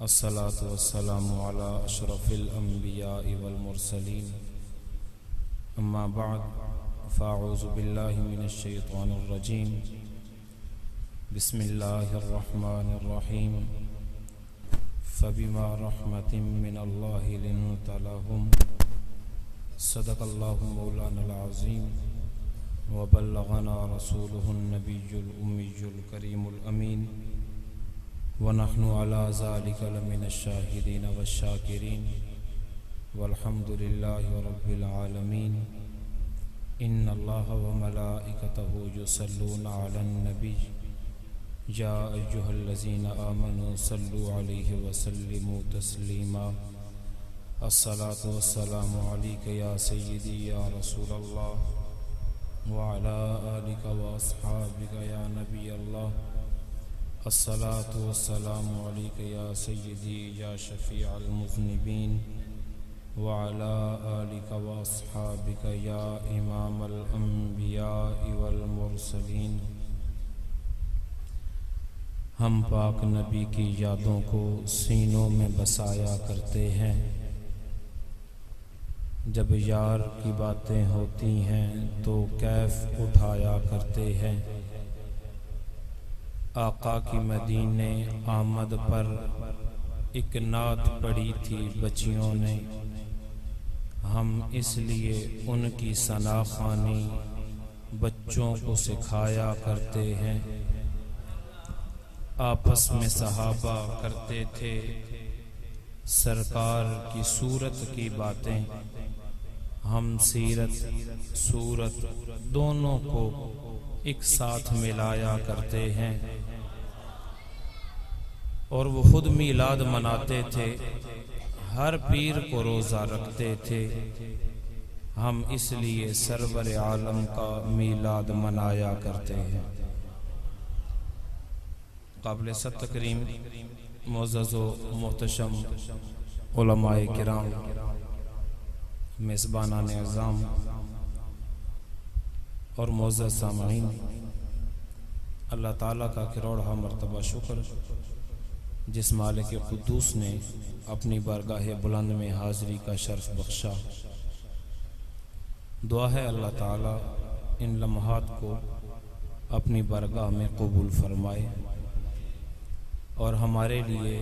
الصلاة والسلام على أشرف الأنبياء والمرسلين أما بعد فأعوذ بالله من الشيطان الرجيم بسم الله الرحمن الرحيم فبما رحمة من الله لنت لهم صدق الله مولانا العظيم وبلغنا رسوله النبي الأمي الكريم الأمين ونحن على ذلك لمن الشاهدين والشاكرين والحمد لله رب العالمين إن الله وملائكته يصلون على النبي يا أيها الذين آمنوا صلوا عليه وسلموا تسليما الصلاة والسلام عليك يا سيدي يا رسول الله وعلى آلك وأصحابك يا نبي الله الصلاة والسلام عليك يا سيدي يا شفيع المذنبين وعلى آلك وأصحابك يا إمام الأنبياء والمرسلين۔ ہم پاک نبی کی یادوں کو سینوں میں بسایا کرتے ہیں، جب یار کی باتیں ہوتی ہیں تو کیف اٹھایا کرتے ہیں۔ آقا کی مدینے آمد پر ایک نعت پڑھی تھی بچیوں نے، ہم اس لیے ان کی ثنا خوانی بچوں کو سکھایا کرتے ہیں۔ آپس میں صحابہ کرتے تھے سرکار کی صورت کی باتیں، ہم سیرت صورت دونوں کو ایک ساتھ ملایا کرتے ہیں، اور وہ خود میلاد مناتے تھے، ہر پیر کو روزہ رکھتے تھے، ہم اس لیے سرور عالم کا میلاد منایا کرتے ہیں۔ قابل ست تکریم معزز و محتشم علماء کرام، میزبانان اعظام اور معزز سامعین، اللہ تعالیٰ کا کروڑہ مرتبہ شکر جس مالک قدوس نے اپنی بارگاہ بلند میں حاضری کا شرف بخشا۔ دعا ہے اللہ تعالیٰ ان لمحات کو اپنی بارگاہ میں قبول فرمائے اور ہمارے لیے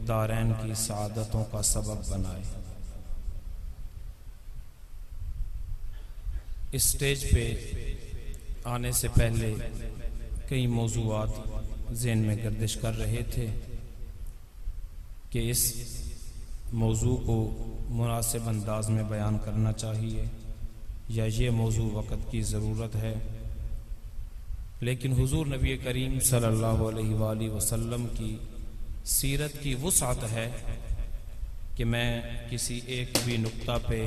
دارین کی سعادتوں کا سبب بنائے۔ اس سٹیج پہ آنے سے پہلے کئی موضوعات ذہن میں گردش کر رہے تھے کہ اس موضوع کو مناسب انداز میں بیان کرنا چاہیے یا یہ موضوع وقت کی ضرورت ہے، لیکن حضور نبی کریم صلی اللہ علیہ وآلہ وسلم کی سیرت کی وسعت ہے کہ میں کسی ایک بھی نقطہ پہ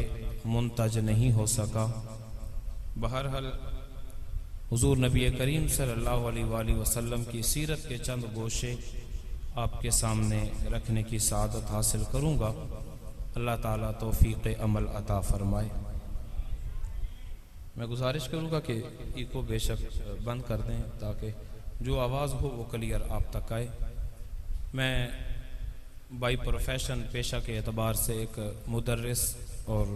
منتج نہیں ہو سکا۔ بہرحال حضور نبی کریم صلی اللہ علیہ وآلہ وسلم کی سیرت کے چند گوشے آپ کے سامنے رکھنے کی سعادت حاصل کروں گا۔ اللہ تعالیٰ توفیق عمل عطا فرمائے۔ میں گزارش کروں گا کہ ایکو بے شک بند کر دیں تاکہ جو آواز ہو وہ کلیئر آپ تک آئے۔ میں بائی پروفیشن پیشہ کے اعتبار سے ایک مدرس اور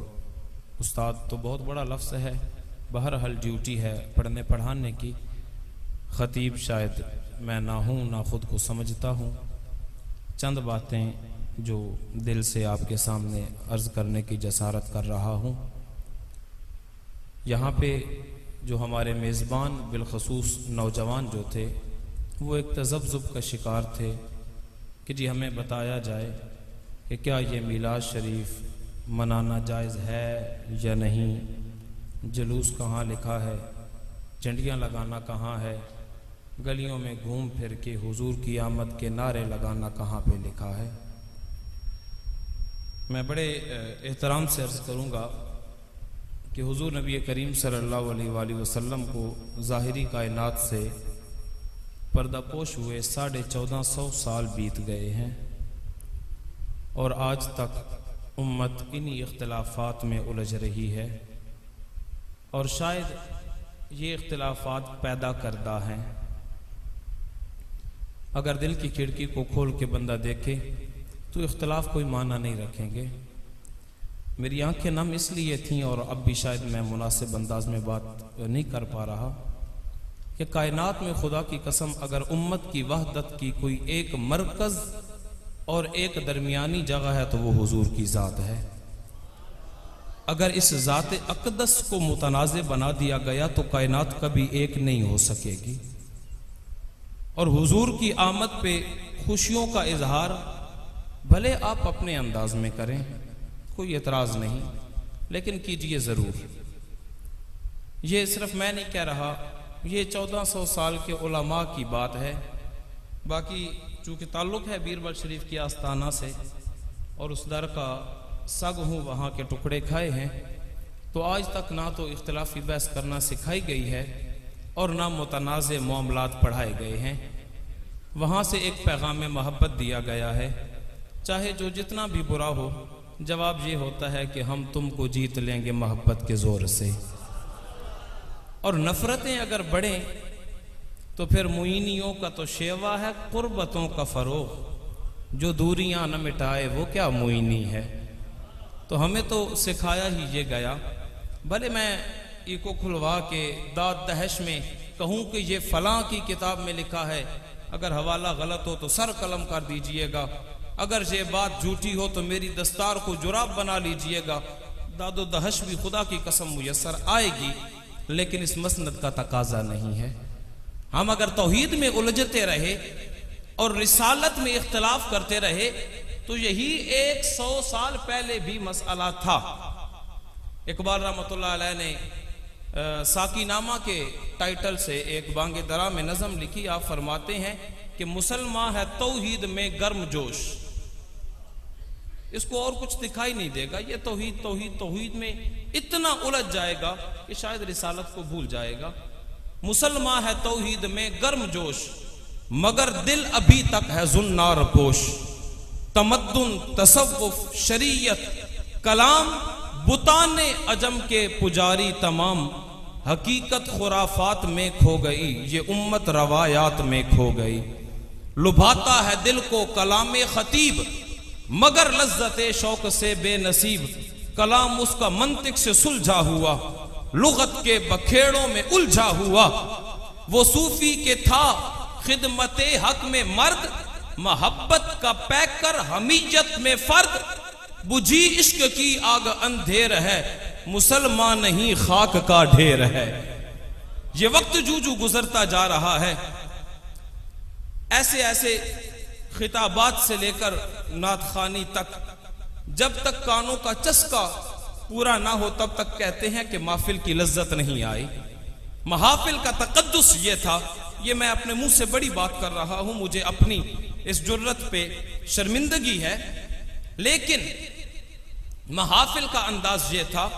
استاد تو بہت بڑا لفظ ہے، بہرحال ڈیوٹی ہے پڑھنے پڑھانے کی۔ خطیب شاید میں نہ ہوں، نہ خود کو سمجھتا ہوں، چند باتیں جو دل سے آپ کے سامنے عرض کرنے کی جسارت کر رہا ہوں۔ یہاں پہ جو ہمارے میزبان بالخصوص نوجوان جو تھے وہ ایک تذبذب کا شکار تھے کہ جی ہمیں بتایا جائے کہ کیا یہ میلاد شریف منانا جائز ہے یا نہیں، جلوس کہاں لکھا ہے، جھنڈیاں لگانا کہاں ہے، گلیوں میں گھوم پھر کے حضور کی آمد کے نعرے لگانا کہاں پہ لکھا ہے۔ میں بڑے احترام سے عرض کروں گا کہ حضور نبی کریم صلی اللہ علیہ وآلہ وسلم کو ظاہری کائنات سے پردہ پوش ہوئے 1450 سال بیت گئے ہیں، اور آج تک امت انہی اختلافات میں الجھ رہی ہے، اور شاید یہ اختلافات پیدا کردہ ہیں۔ اگر دل کی کھڑکی کو کھول کے بندہ دیکھے تو اختلاف کوئی معنی نہیں رکھیں گے۔ میری آنکھیں نم اس لیے تھیں اور اب بھی شاید میں مناسب انداز میں بات نہیں کر پا رہا کہ کائنات میں خدا کی قسم اگر امت کی وحدت کی کوئی ایک مرکز اور ایک درمیانی جگہ ہے تو وہ حضور کی ذات ہے۔ اگر اس ذات اقدس کو متنازع بنا دیا گیا تو کائنات کبھی ایک نہیں ہو سکے گی۔ اور حضور کی آمد پہ خوشیوں کا اظہار بھلے آپ اپنے انداز میں کریں، کوئی اعتراض نہیں، لیکن کیجئے ضرور۔ یہ صرف میں نہیں کہہ رہا، یہ 1400 سال کے علماء کی بات ہے۔ باقی چونکہ تعلق ہے بیربل شریف کی آستانہ سے اور اس در کا سگ ہوں، وہاں کے ٹکڑے کھائے ہیں، تو آج تک نہ تو اختلافی بحث کرنا سکھائی گئی ہے اور نہ متنازع معاملات پڑھائے گئے ہیں۔ وہاں سے ایک پیغام محبت دیا گیا ہے، چاہے جو جتنا بھی برا ہو، جواب یہ ہوتا ہے کہ ہم تم کو جیت لیں گے محبت کے زور سے۔ اور نفرتیں اگر بڑھیں تو پھر معینیوں کا تو شیوا ہے قربتوں کا فروغ، جو دوریاں نہ مٹائے وہ کیا معینی ہے۔ تو ہمیں تو سکھایا ہی یہ گیا، بھلے میں ایکو کھلوا کے داد دہش میں کہوں کہ یہ فلاں کی کتاب میں لکھا ہے، اگر حوالہ غلط ہو تو سر قلم کر دیجئے گا، اگر یہ بات جھوٹی ہو تو میری دستار کو جراب بنا لیجئے گا۔ داد و دہش بھی خدا کی قسم میسر آئے گی، لیکن اس مسند کا تقاضا نہیں ہے۔ ہم اگر توحید میں الجھتے رہے اور رسالت میں اختلاف کرتے رہے تو یہی 100 سال پہلے بھی مسئلہ تھا۔ اقبال رحمۃ اللہ علیہ نے ساکی نامہ کے ٹائٹل سے ایک بانگ درا میں نظم لکھی۔ آپ فرماتے ہیں کہ مسلمان ہے توحید میں گرم جوش، اس کو اور کچھ دکھائی نہیں دے گا، یہ توحید توحید توحید میں اتنا الجھ جائے گا کہ شاید رسالت کو بھول جائے گا۔ مسلمان ہے توحید میں گرم جوش، مگر دل ابھی تک ہے زنار پوش۔ تمدن، تصوف، شریعت، کلام، بتان عجم کے پجاری تمام، حقیقت خرافات میں کھو گئی، یہ امت روایات میں کھو گئی۔ لبھاتا ہے دل کو کلام خطیب، مگر لذت شوق سے بے نصیب۔ کلام اس کا منطق سے سلجھا ہوا، لغت کے بکھیڑوں میں الجھا ہوا۔ وہ صوفی کے تھا خدمت حق میں مرد، محبت کا پیکر حمیت میں فرد۔ بجھی عشق کی آگ اندھیر ہے، مسلمان نہیں خاک کا ڈھیر ہے۔ یہ وقت جو جو گزرتا جا رہا ہے، ایسے ایسے خطابات سے لے کر نعت خوانی تک، جب تک کانوں کا چسکا پورا نہ ہو تب تک کہتے ہیں کہ محفل کی لذت نہیں آئی۔ محافل کا تقدس یہ تھا، یہ میں اپنے منہ سے بڑی بات کر رہا ہوں، مجھے اپنی اس جرت پہ شرمندگی ہے، لیکن محافل کا انداز یہ تھا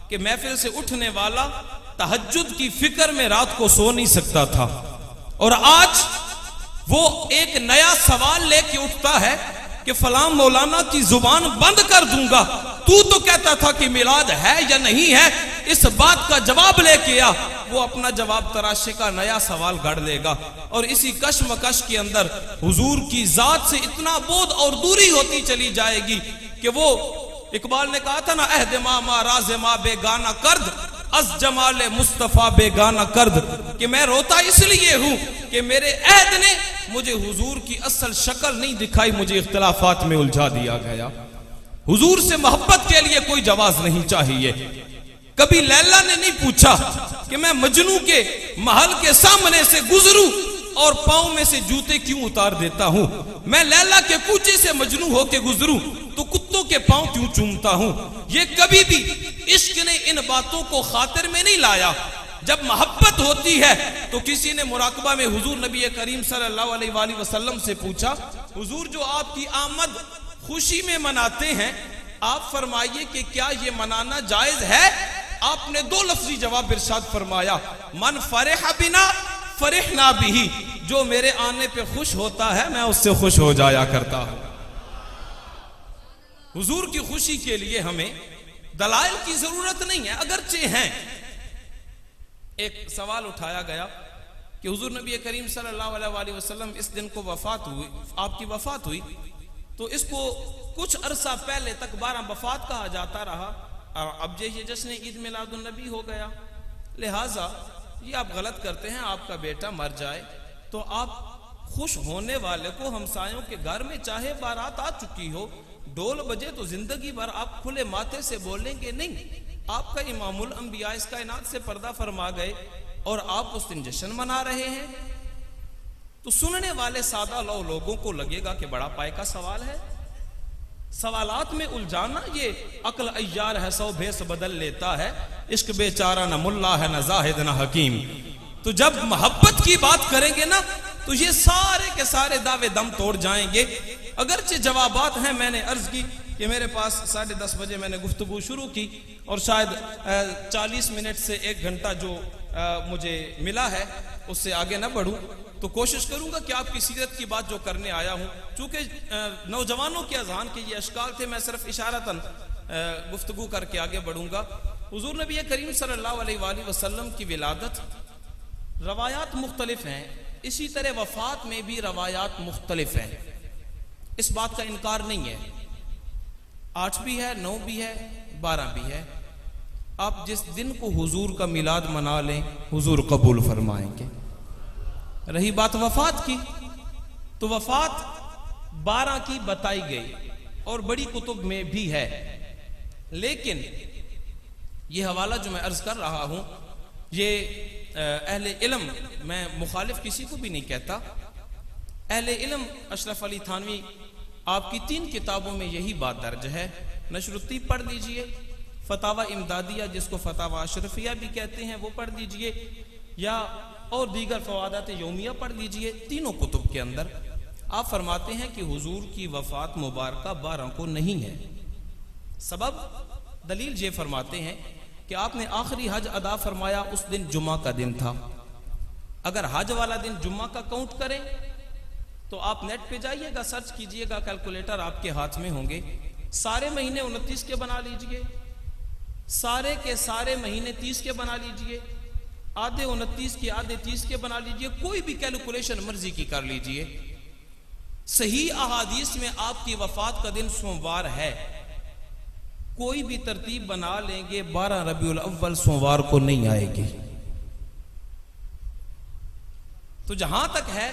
کہ محفل سے اٹھنے والا تہجد کی فکر میں رات کو سو نہیں سکتا تھا، اور آج وہ ایک نیا سوال لے کے اٹھتا ہے کہ فلاں مولانا کی زبان بند کر دوں گا، تو کہتا تھا کہ میلاد ہے یا نہیں ہے، اس بات کا جواب لے کے آ۔ وہ اپنا جواب تراشے کا نیا سوال گڑ لے گا، اور اسی کشمکش کے اندر حضور کی ذات سے اتنا بعد اور دوری ہوتی چلی جائے گی کہ وہ اقبال نے کہا تھا نا، عہد ما راز ما بیگانہ کرد، از جمال مصطفیٰ بیگانہ کرد، کہ میں روتا اس لیے ہوں کہ میرے عہد نے مجھے حضور کی اصل شکل نہیں دکھائی، مجھے اختلافات میں الجھا دیا گیا۔ حضور سے محبت کے لیے کوئی جواز نہیں چاہیے۔ کبھی لیلا نے نہیں پوچھا کہ میں مجنوں کے محل کے سامنے سے گزروں اور پاؤں میں سے جوتے کیوں اتار دیتا ہوں، میں لیلا کے کوچے سے مجنوں ہو کے گزروں تو کتوں کے پاؤں کیوں چومتا ہوں۔ یہ کبھی بھی عشق نے ان باتوں کو خاطر میں نہیں لایا۔ جب محبت ہوتی ہے تو کسی نے مراقبہ میں حضور نبی کریم صلی اللہ علیہ وآلہ وسلم سے پوچھا، حضور جو آپ کی آمد خوشی میں مناتے ہیں، آپ فرمائیے کہ کیا یہ منانا جائز ہے؟ آپ نے 2 لفظی جواب ارشاد فرمایا، من فرح بنا فرحنا بھی، جو میرے آنے پہ خوش ہوتا ہے میں اس سے خوش ہو جایا کرتا ہوں۔ حضور کی خوشی کے لیے ہمیں دلائل کی ضرورت نہیں ہے، اگرچہ ہیں۔ ایک سوال اٹھایا گیا کہ حضور نبی کریم صلی اللہ علیہ وآلہ وسلم اس دن کو وفات ہوئی، آپ کی وفات ہوئی، تو اس کو کچھ عرصہ پہلے تک 12 وفات کہا جاتا رہا، اب یہ جشن عید میلاد النبی ہو گیا۔ لہٰذا یہ آپ غلط کرتے ہیں، آپ کا بیٹا مر جائے تو آپ خوش ہونے والے کو ہمسایوں کے گھر میں چاہے بارات آ چکی ہو، ڈول بجے تو زندگی بھر آپ کھلے ماتھے سے بولیں گے نہیں۔ آپ کا امام الانبیاء اس کائنات سے پردہ فرما گئے اور آپ اس دن جشن منا رہے ہیں، تو سننے والے سادہ لوگوں کو لگے گا کہ بڑا پائے کا سوال ہے۔ سوالات میں الجھانا یہ عقل عیار ہے، سو بھیس بدل لیتا ہے، عشق بیچارہ نہ ملا ہے نہ زاہد نہ حکیم۔ تو جب محبت کی بات کریں گے نا تو یہ سارے کے سارے دعوے دم توڑ جائیں گے۔ اگرچہ جوابات ہیں، میں نے عرض کی کہ میرے پاس 10:30 بجے میں نے گفتگو شروع کی اور شاید 40 منٹ سے 1 گھنٹہ جو مجھے ملا ہے اس سے آگے نہ بڑھوں، تو کوشش کروں گا کہ آپ کی سیرت کی بات جو کرنے آیا ہوں، چونکہ نوجوانوں کے اذہان کے یہ اشکال تھے، میں صرف اشارتاً گفتگو کر کے آگے بڑھوں گا۔ حضور نبی کریم صلی اللہ علیہ وآلہ وسلم کی ولادت روایات مختلف ہیں، اسی طرح وفات میں بھی روایات مختلف ہیں، اس بات کا انکار نہیں ہے۔ 8 بھی ہے، 9 بھی ہے، 12 بھی ہے۔ آپ جس دن کو حضور کا میلاد منا لیں حضور قبول فرمائیں گے۔ رہی بات وفات کی، تو وفات 12 کی بتائی گئی اور بڑی کتب میں بھی ہے، لیکن یہ حوالہ جو میں عرض کر رہا ہوں یہ اہل علم، میں مخالف کسی کو بھی نہیں کہتا، اہل علم اشرف علی تھانوی آپ کی 3 کتابوں میں یہی بات درج ہے۔ نشر الطیب پڑھ لیجئے، فتاوی امدادیہ جس کو فتاوی اشرفیہ بھی کہتے ہیں وہ پڑھ لیجئے، یا اور دیگر فوادات یومیہ پڑھ لیجئے۔ تینوں کتب کے اندر آپ فرماتے ہیں کہ حضور کی وفات مبارکہ 12 کو نہیں ہے۔ سبب دلیل یہ فرماتے ہیں کہ آپ نے آخری حج ادا فرمایا اس دن جمعہ کا دن تھا۔ اگر حج والا دن جمعہ کا کاؤنٹ کریں تو آپ نیٹ پہ جائیے گا، سرچ کیجئے گا، کیلکولیٹر آپ کے ہاتھ میں ہوں گے، سارے مہینے 29 کے بنا لیجئے، سارے کے سارے مہینے 30 کے بنا لیجئے، آدھے 29 کے آدھے 30 کے بنا لیجئے، کوئی بھی کیلکولیشن مرضی کی کر لیجئے۔ صحیح احادیث میں آپ کی وفات کا دن سوموار ہے، کوئی بھی ترتیب بنا لیں گے 12 ربیع الاول سوموار کو نہیں آئے گی۔ تو جہاں تک ہے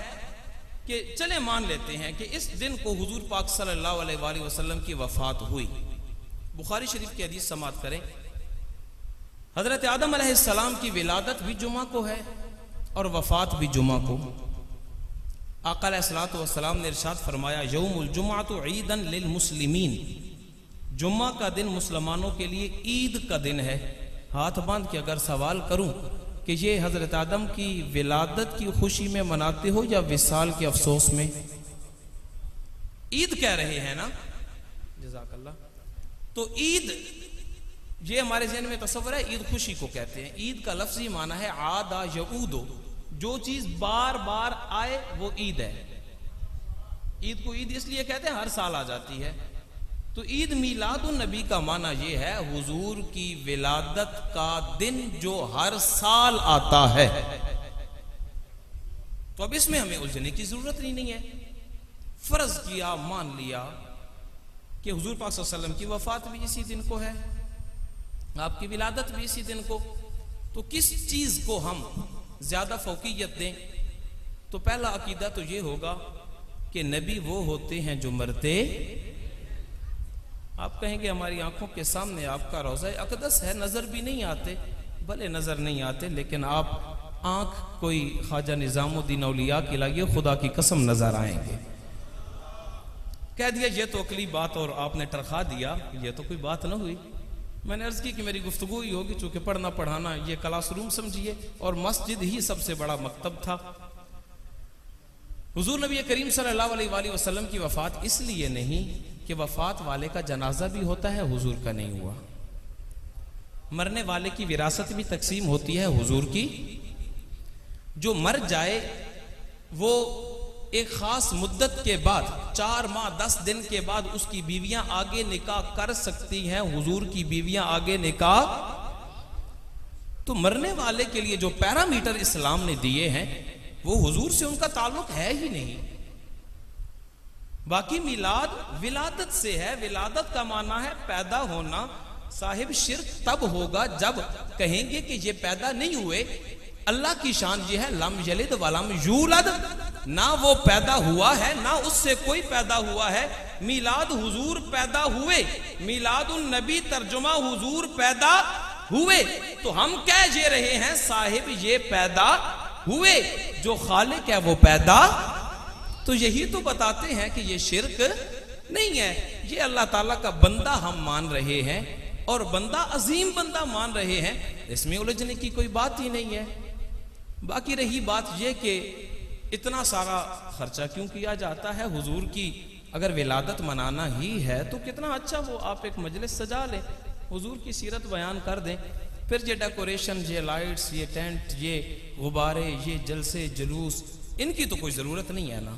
کہ چلے مان لیتے ہیں کہ اس دن کو حضور پاک صلی اللہ علیہ وآلہ وسلم کی وفات ہوئی۔ بخاری شریف کی حدیث سماعت کریں، حضرت آدم علیہ السلام کی ولادت بھی جمعہ کو ہے اور وفات بھی جمعہ کو۔ آقا علیہ السلام نے ارشاد فرمایا یوم الجمعۃ عیدا للمسلمین، جمعہ کا دن مسلمانوں کے لیے عید کا دن ہے۔ ہاتھ باندھ کے اگر سوال کروں کہ یہ حضرت آدم کی ولادت کی خوشی میں مناتے ہو یا وصال کے افسوس میں؟ عید کہہ رہے ہیں نا، جزاک اللہ۔ تو عید یہ ہمارے ذہن میں تصور ہے، عید خوشی کو کہتے ہیں۔ عید کا لفظی معنی ہے عاد یعود، جو چیز بار بار آئے وہ عید ہے۔ عید کو عید اس لیے کہتے ہیں ہر سال آ جاتی ہے۔ تو عید میلاد النبی کا معنی یہ ہے حضور کی ولادت کا دن جو ہر سال آتا ہے۔ تو اب اس میں ہمیں الجھنے کی ضرورت نہیں ہے، فرض کیا، مان لیا کہ حضور پاک صلی اللہ علیہ وسلم کی وفات بھی اسی دن کو ہے، آپ کی ولادت بھی اسی دن کو، تو کس چیز کو ہم زیادہ فوقیت دیں؟ تو پہلا عقیدہ تو یہ ہوگا کہ نبی وہ ہوتے ہیں جو مرتے، آپ کہیں گے ہماری آنکھوں کے سامنے آپ کا روضہ اقدس ہے، نظر بھی نہیں آتے، بھلے نظر نہیں آتے، لیکن آپ آنکھ کوئی خواجہ نظام الدین اولیاء کی لائیے، خدا کی قسم نظر آئیں گے۔ کہہ دیا یہ تو عقلی بات اور آپ نے ٹرخا دیا، یہ تو کوئی بات نہ ہوئی۔ میں نے عرض کی کہ میری گفتگو ہی ہوگی، چونکہ پڑھنا پڑھانا یہ کلاس روم سمجھیے، اور مسجد ہی سب سے بڑا مکتب تھا۔ حضور نبی کریم صلی اللہ علیہ وآلہ وسلم کی وفات اس لیے نہیں کہ وفات والے کا جنازہ بھی ہوتا ہے، حضور کا نہیں ہوا۔ مرنے والے کی وراثت بھی تقسیم ہوتی ہے، حضور کی۔ جو مر جائے وہ ایک خاص مدت کے بعد 4 ماہ 10 دن کے بعد اس کی بیویاں آگے نکاح کر سکتی ہیں، حضور کی بیویاں آگے نکاح۔ تو مرنے والے کے لیے جو پیرامیٹر اسلام نے دیے ہیں وہ حضور سے ان کا تعلق ہے ہی نہیں۔ باقی میلاد ولادت سے ہے، ولادت کا معنی ہے پیدا ہونا۔ صاحب شرک تب ہوگا جب کہیں گے کہ یہ پیدا نہیں ہوئے۔ اللہ کی شان یہ ہے لم یلد ولم یولد، نہ وہ پیدا ہوا ہے نہ اس سے کوئی پیدا ہوا ہے۔ میلاد حضور پیدا ہوئے، میلاد النبی ترجمہ حضور پیدا ہوئے، تو ہم کہہ یہ رہے ہیں صاحب یہ پیدا ہوئے، جو خالق ہے وہ پیدا۔ تو یہی تو بتاتے ہیں کہ یہ شرک نہیں ہے، یہ اللہ تعالیٰ کا بندہ ہم مان رہے ہیں، اور بندہ عظیم بندہ مان رہے ہیں، اس میں الجھنے کی کوئی بات ہی نہیں ہے۔ باقی رہی بات یہ کہ اتنا سارا خرچہ کیوں کیا جاتا ہے؟ حضور کی اگر ولادت منانا ہی ہے تو کتنا اچھا وہ آپ ایک مجلس سجا لیں، حضور کی سیرت بیان کر دیں، پھر یہ ڈیکوریشن، یہ لائٹس، یہ ٹینٹ، یہ غبارے، یہ جلسے جلوس، ان کی تو کوئی ضرورت نہیں ہے نا،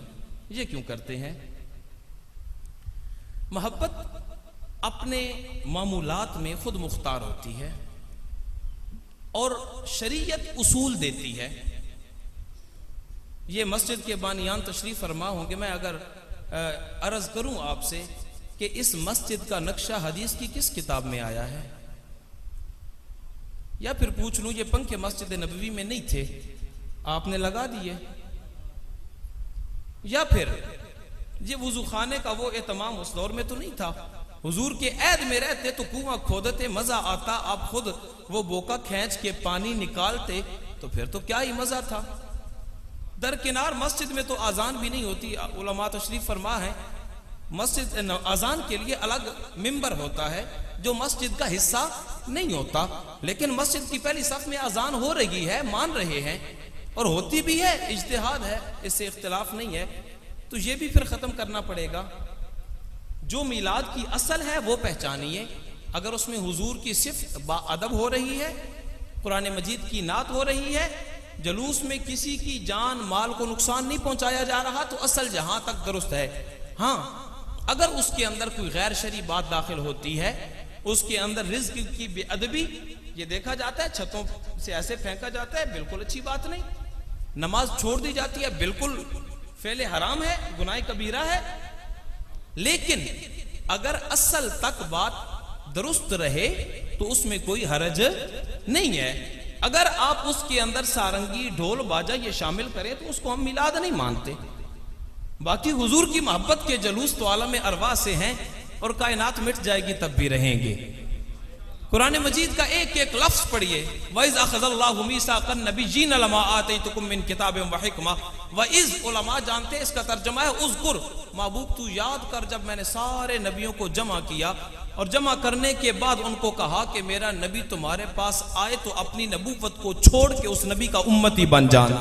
یہ کیوں کرتے ہیں؟ محبت اپنے معمولات میں خود مختار ہوتی ہے اور شریعت اصول دیتی ہے۔ یہ مسجد کے بانیان تشریف فرما ہوں گے، میں اگر عرض کروں آپ سے کہ اس مسجد کا نقشہ حدیث کی کس کتاب میں آیا ہے، یا پھر پوچھ لوں یہ پنکھے مسجد نبوی میں نہیں تھے، آپ نے لگا دیے، یا پھر یہ وضو خانے کا وہ اہتمام اس دور میں تو نہیں تھا، حضور کے عہد میں رہتے تو کنواں کھودتے، مزہ آتا، آپ خود وہ بوکا کھینچ کے پانی نکالتے، تو پھر تو کیا ہی مزہ تھا۔ درکنار مسجد میں تو آزان بھی نہیں ہوتی، علماء تشریف فرما ہے مسجد آزان کے لیے الگ ممبر ہوتا ہے جو مسجد کا حصہ نہیں ہوتا، لیکن مسجد کی پہلی صف میں آزان ہو رہی ہے، مان رہے ہیں، اور ہوتی بھی ہے، اجتہاد ہے، اس سے اختلاف نہیں ہے، تو یہ بھی پھر ختم کرنا پڑے گا۔ جو میلاد کی اصل ہے وہ پہچانیے، اگر اس میں حضور کی صفت با ادب ہو رہی ہے، قرآن مجید کی نعت ہو رہی ہے، جلوس میں کسی کی جان مال کو نقصان نہیں پہنچایا جا رہا، تو اصل جہاں تک درست ہے۔ ہاں اگر اس کے اندر کوئی غیر شرعی بات داخل ہوتی ہے، اس کے اندر رزق کی بے ادبی یہ دیکھا جاتا ہے، چھتوں سے ایسے پھینکا جاتا ہے، بالکل اچھی بات نہیں، نماز چھوڑ دی جاتی ہے، بالکل فعل حرام ہے، گناہ کبیرہ ہے، لیکن اگر اصل تک بات درست رہے تو اس میں کوئی حرج نہیں ہے۔ اگر آپ اس کے اندر سارنگی، ڈھول، باجا یہ شامل کریں تو اس کو ہم میلاد نہیں مانتے۔ باقی حضور کی محبت کے جلوس تو عالم ارواح سے ہیں، اور کائنات مٹ جائے گی تب بھی رہیں گے۔ قرآن مجید کا ایک ایک لفظ پڑھیے، وَإِذْ أَخَذَ اللَّهُ مِيثَاقَ النَّبِيِّينَ لَمَا آتَيْتُكُم مِّن کِتَابٍ وَحِکْمَةٍ، وَإِذْ علماء جانتے ہیں اس کا ترجمہ ہے اذکر، محبوب تو یاد کر جب میں نے سارے نبیوں کو جمع کیا، اور جمع کرنے کے بعد ان کو کہا کہ میرا نبی تمہارے پاس آئے تو اپنی نبوت کو چھوڑ کے اس نبی کا امتی بن جانا۔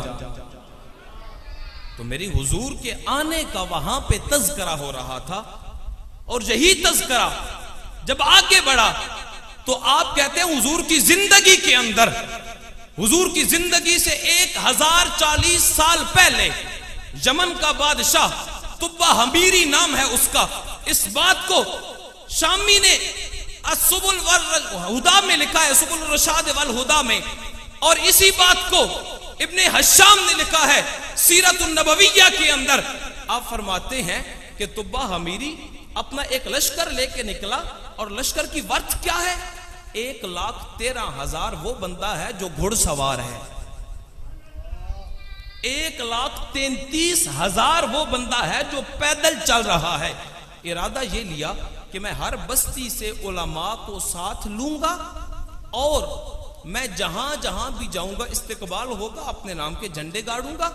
تو میری حضور کے آنے کا وہاں پہ تذکرہ ہو رہا تھا، اور یہی تذکرہ جب آگے بڑھا تو آپ کہتے ہیں حضور کی زندگی کے اندر، حضور کی زندگی سے 1040 سال پہلے یمن کا بادشاہ طبہ حمیری نام ہے اس کا، اس بات کو شامی نے السبل والہدا میں لکھا ہے، سبل الرشاد والہدا میں، اور اسی بات کو ابن حشام نے لکھا ہے سیرت النبویہ کے اندر۔ آپ فرماتے ہیں کہ طبہ حمیری اپنا ایک لشکر لے کے نکلا، اور لشکر کی ورث کیا ہے؟ 1,13,000 وہ بندہ ہے جو گھڑ سوار ہے، 1,33,000 وہ بندہ ہے جو پیدل چل رہا ہے۔ ارادہ یہ لیا کہ میں ہر بستی سے علماء کو ساتھ لوں گا، اور میں جہاں جہاں بھی جاؤں گا استقبال ہوگا، اپنے نام کے جھنڈے گاڑوں گا۔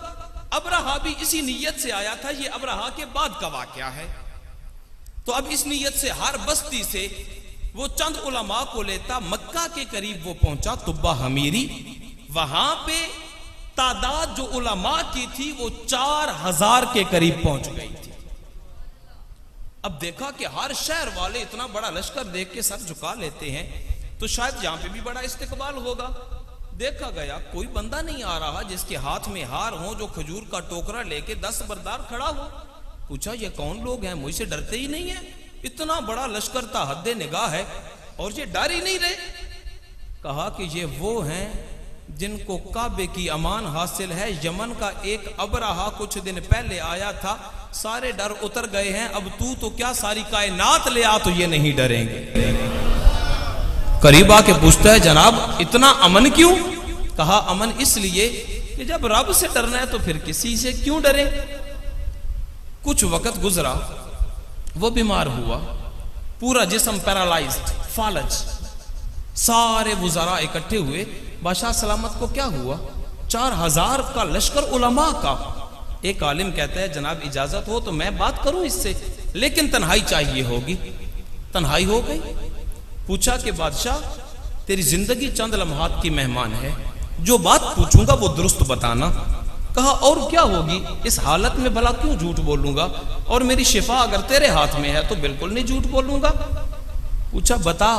ابرہا بھی اسی نیت سے آیا تھا، یہ ابرہا کے بعد کا واقعہ ہے۔ تو اب اس نیت سے ہر بستی سے وہ چند علماء کو لیتا، مکہ کے قریب وہ پہنچا طبہ حمیری، وہاں پہ تعداد جو علماء کی تھی وہ 4,000 کے قریب پہنچ گئی تھی۔ اب دیکھا کہ ہر شہر والے اتنا بڑا لشکر دیکھ کے سر جھکا لیتے ہیں، تو شاید یہاں پہ بھی بڑا استقبال ہوگا۔ دیکھا گیا کوئی بندہ نہیں آ رہا جس کے ہاتھ میں ہار ہوں، جو کھجور کا ٹوکرا لے کے 10 بردار کھڑا ہو۔ پوچھا یہ کون لوگ ہیں؟ مجھ سے ڈرتے ہی نہیں ہیں، اتنا بڑا لشکر تھا، حد نگاہ ہے، اور یہ ڈر ہی نہیں رہے۔ کہا کہ یہ وہ ہیں جن کو کعبے کی امان حاصل ہے۔ یمن کا ایک ابرہا کچھ دن پہلے آیا تھا، سارے ڈر اتر گئے ہیں، اب تو کیا ساری کائنات لے آ تو یہ نہیں ڈریں گے۔ قریب آ کے پوچھتا ہے جناب اتنا امن کیوں؟ کہا امن اس لیے کہ جب رب سے ڈرنا ہے تو پھر کسی سے کیوں ڈریں؟ کچھ وقت گزرا، وہ بیمار ہوا، پورا جسم پیرالائزڈ، فالج، سارے وزراء اکٹھے ہوئے، بادشاہ سلامت کو کیا ہوا؟ 4000 کا لشکر علماء کا۔ ایک عالم کہتا ہے جناب اجازت ہو تو میں بات کروں اس سے، لیکن تنہائی چاہیے ہوگی۔ تنہائی ہو گئی، پوچھا کہ بادشاہ تیری زندگی چند لمحات کی مہمان ہے، جو بات پوچھوں گا وہ درست بتانا۔ کہا اور کیا ہوگی؟ اس حالت میں بھلا کیوں جھوٹ بولوں گا، اور میری شفا اگر تیرے ہاتھ میں ہے تو بالکل نہیں جھوٹ بولوں گا۔ پوچھا بتا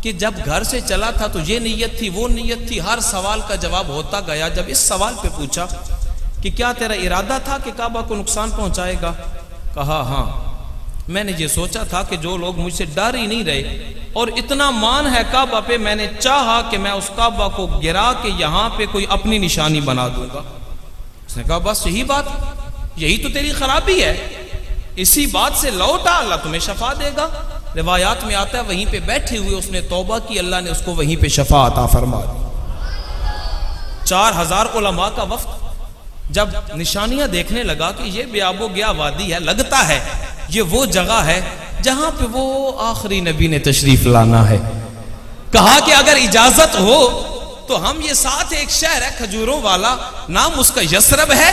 کہ جب گھر سے چلا تھا تو یہ نیت تھی، وہ نیت تھی، ہر سوال کا جواب ہوتا گیا۔ جب اس سوال پہ پوچھا کہ کیا تیرا ارادہ تھا کہ کعبہ کو نقصان پہنچائے گا؟ کہا ہاں، میں نے یہ سوچا تھا کہ جو لوگ مجھ سے ڈر ہی نہیں رہے اور اتنا مان ہے کعبہ پہ، میں نے چاہا کہ میں اس کعبہ کو گرا کے یہاں پہ کوئی اپنی نشانی بنا دوں گا۔ اس نے کہا بس یہی بات، یہی تو تیری خرابی ہے، اسی بات سے لوٹا، اللہ تمہیں شفا دے گا۔ روایات میں آتا ہے وہیں پہ بیٹھے ہوئے اس نے توبہ کی، اللہ نے اس کو وہیں پہ شفا عطا فرما دی۔ 4000 علماء کا وفد جب نشانیاں دیکھنے لگا کہ یہ بے آب و گیا وادی ہے، لگتا ہے یہ وہ جگہ ہے جہاں پہ وہ آخری نبی نے تشریف لانا ہے، کہا کہ اگر اجازت ہو تو ہم یہ ساتھ ایک شہر ہے کھجوروں والا، نام اس کا یثرب ہے،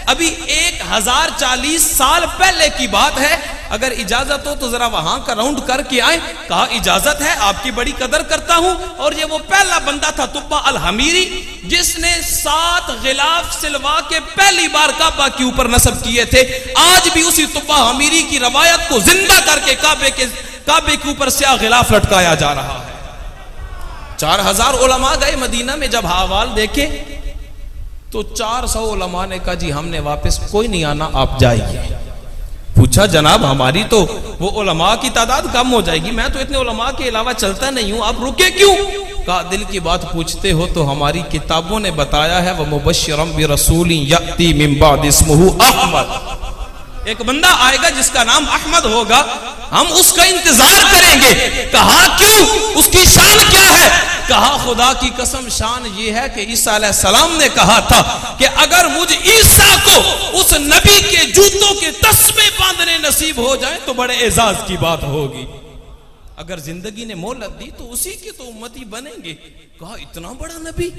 ابھی 1040 سال پہلے کی بات ہے، اگر اجازت ہو تو ذرا وہاں کا راؤنڈ کر کے آئیں۔ کہا اجازت ہے، آپ کی بڑی قدر کرتا ہوں۔ اور یہ وہ پہلا بندہ تھا تبا الحمیری، جس نے 7 غلاف سلوا کے پہلی بار کعبہ کے اوپر نصب کیے تھے۔ آج بھی اسی تبا حمیری کی روایت کو زندہ کر کے کعبے کے اوپر سیاہ غلاف لٹکایا جا رہا ہے۔ 4000 علماء گئے مدینہ میں، جب حوال دیکھے تو 400 علماء نے کہا جی ہم نے واپس کوئی نہیں آنا، آپ جائیے۔ پوچھا جناب ہماری تو وہ علماء کی تعداد کم ہو جائے گی، میں تو اتنے علماء کے علاوہ چلتا نہیں ہوں، آپ رکے کیوں؟ کہا دل کی بات پوچھتے ہو تو ہماری کتابوں نے بتایا ہے وَمُبَشِّرًا بِرَسُولٍ يَأْتِي مِن بَعْدِ اسْمُهُ احمد، ایک بندہ آئے گا جس کا نام احمد ہوگا، ہم اس کا انتظار کریں گے۔ کہا کیوں؟ اس کی شان کیا ہے؟ کہا خدا کی قسم شان یہ ہے کہ عیسیٰ علیہ السلام نے کہا تھا کہ اگر مجھ عیسیٰ کو اس نبی کے جوتوں کے تسمے باندھنے نصیب ہو جائیں تو بڑے اعزاز کی بات ہوگی، اگر زندگی نے مہلت دی تو اسی کے تو امتی بنیں گے۔ کہا اتنا بڑا نبی؟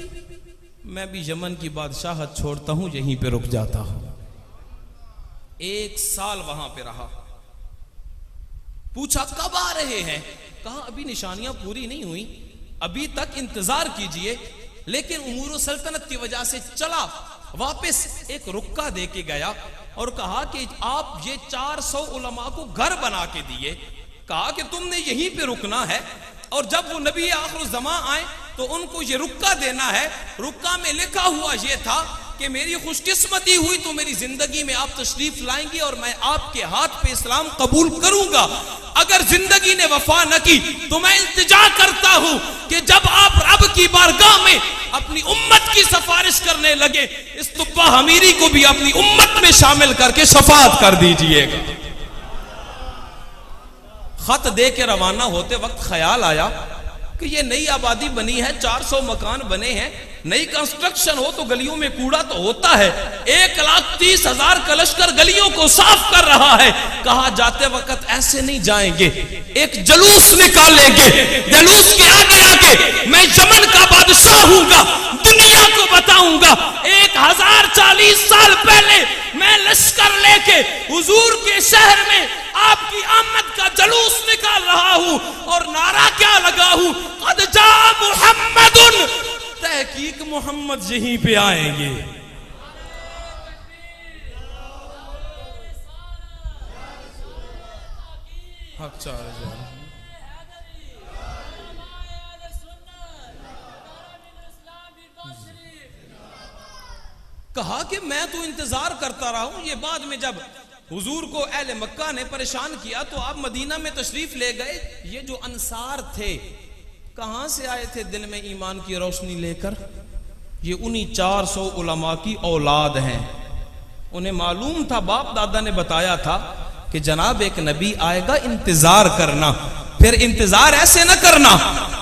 میں بھی یمن کی بادشاہت چھوڑتا ہوں، یہیں پہ رک جاتا ہوں۔ 1 سال وہاں پہ رہا۔ پوچھا کب آ رہے ہیں؟ کہا ابھی نشانیاں پوری نہیں ہوئی، ابھی تک انتظار کیجئے، لیکن امور و سلطنت کی وجہ سے چلا واپس ایک رکا دے کے گیا اور کہا کہ آپ یہ 400 علماء کو گھر بنا کے دیے، کہا کہ تم نے یہیں پہ رکنا ہے، اور جب وہ نبی آخر الزمان آئے تو ان کو یہ رکا دینا ہے۔ رکا میں لکھا ہوا یہ تھا کہ میری خوش قسمتی ہوئی تو میری زندگی میں آپ تشریف لائیں گے اور میں آپ کے ہاتھ پہ اسلام قبول کروں گا، اگر زندگی نے وفا نہ کی تو میں التجا کرتا ہوں کہ جب آپ رب کی بارگاہ میں اپنی امت کی سفارش کرنے لگے، اس تبا حمیری کو بھی اپنی امت میں شامل کر کے شفاعت کر دیجئے گا۔ خط دے کے روانہ ہوتے وقت خیال آیا کہ یہ نئی آبادی بنی ہے، 400 مکان بنے ہیں، نئی کنسٹرکشن ہو تو گلیوں میں کوڑا تو ہوتا ہے، 1,30,000 کا لشکر گلیوں کو صاف کر رہا ہے۔ کہا جاتے وقت ایسے نہیں جائیں گے، ایک جلوس نکالیں گے، جلوس کے آگے آگے میں یمن کا بادشاہ ہوں گا، دنیا کو بتاؤں گا 1040 سال پہلے میں لشکر لے کے حضور کے شہر میں آپ کی آمد کا جلوس نکال رہا ہوں، اور نعرہ کیا لگا ہوں؟ قد جاء محمد، تحقیق محمد یہیں پہ آئیں گے۔ حق چار جان کہا کہ میں تو انتظار کرتا رہا ہوں، یہ بعد میں جب حضور کو اہل مکہ نے پریشان کیا تو آپ مدینہ میں تشریف لے گئے۔ یہ جو انصار تھے کہاں سے آئے تھے دل میں ایمان کی روشنی لے کر؟ یہ انہی 400 علماء کی اولاد ہیں۔ انہیں معلوم تھا، باپ دادا نے بتایا تھا کہ جناب ایک نبی آئے گا، انتظار کرنا. پھر انتظار ایسے نہ کرنا.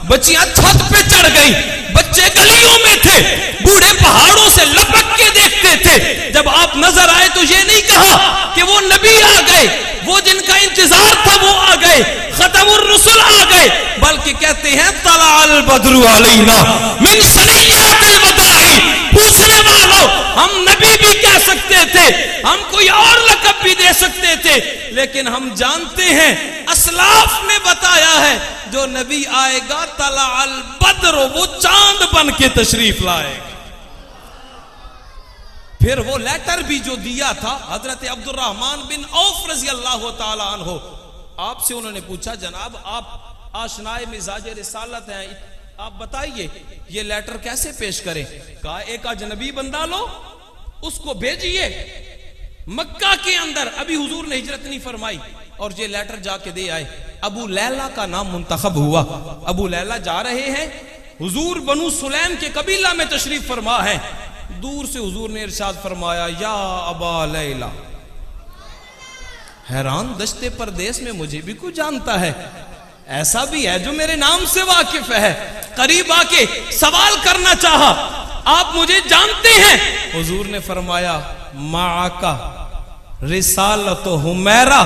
بچیاں چھت پہ چڑھ گئی، بچے گلیوں میں تھے، بوڑھے پہاڑوں سے لپک کے دیکھتے تھے. جب آپ نظر آئے تو یہ نہیں کہا کہ وہ نبی آ گئے، وہ جن کا انتظار تھا وہ آ گئے، ختم الرسل آ گئے، بلکہ کہتے ہیں طلع البدر علینا من ثنیات الوداع. پوچھنے والوں، ہم نبی بھی کہہ سکتے تھے، ہم کوئی اور لقب بھی دے سکتے تھے، لیکن ہم جانتے ہیں اسلاف نے بتایا ہے جو نبی آئے گا طلع البدر، وہ چاند بن کے تشریف لائے گا. پھر وہ لیٹر بھی جو دیا تھا حضرت عبد الرحمن بن عوف رضی اللہ تعالی عنہ، آپ سے انہوں نے پوچھا جناب آپ آشنائے مزاج رسالت ہیں، آپ بتائیے یہ لیٹر کیسے پیش کریں؟ کہا ایک اجنبی بندہ لو، اس کو بھیجئے مکہ کے اندر، ابھی حضور نے ہجرت نہیں فرمائی، اور یہ لیٹر جا کے دے آئے. ابو لیلہ کا نام منتخب ہوا. ابو لیلہ جا رہے ہیں، حضور بنو سلیم کے قبیلہ میں تشریف فرما ہے. دور سے حضور نے ارشاد فرمایا یا ابا لیلہ. حیران، دشتے پردیس میں مجھے بھی کوئی جانتا ہے، ایسا بھی ہے جو میرے نام سے واقف ہے. قریب آ کے سوال کرنا چاہا، آپ مجھے جانتے ہیں؟ حضور نے فرمایا معاکا رسالت حمیرہ،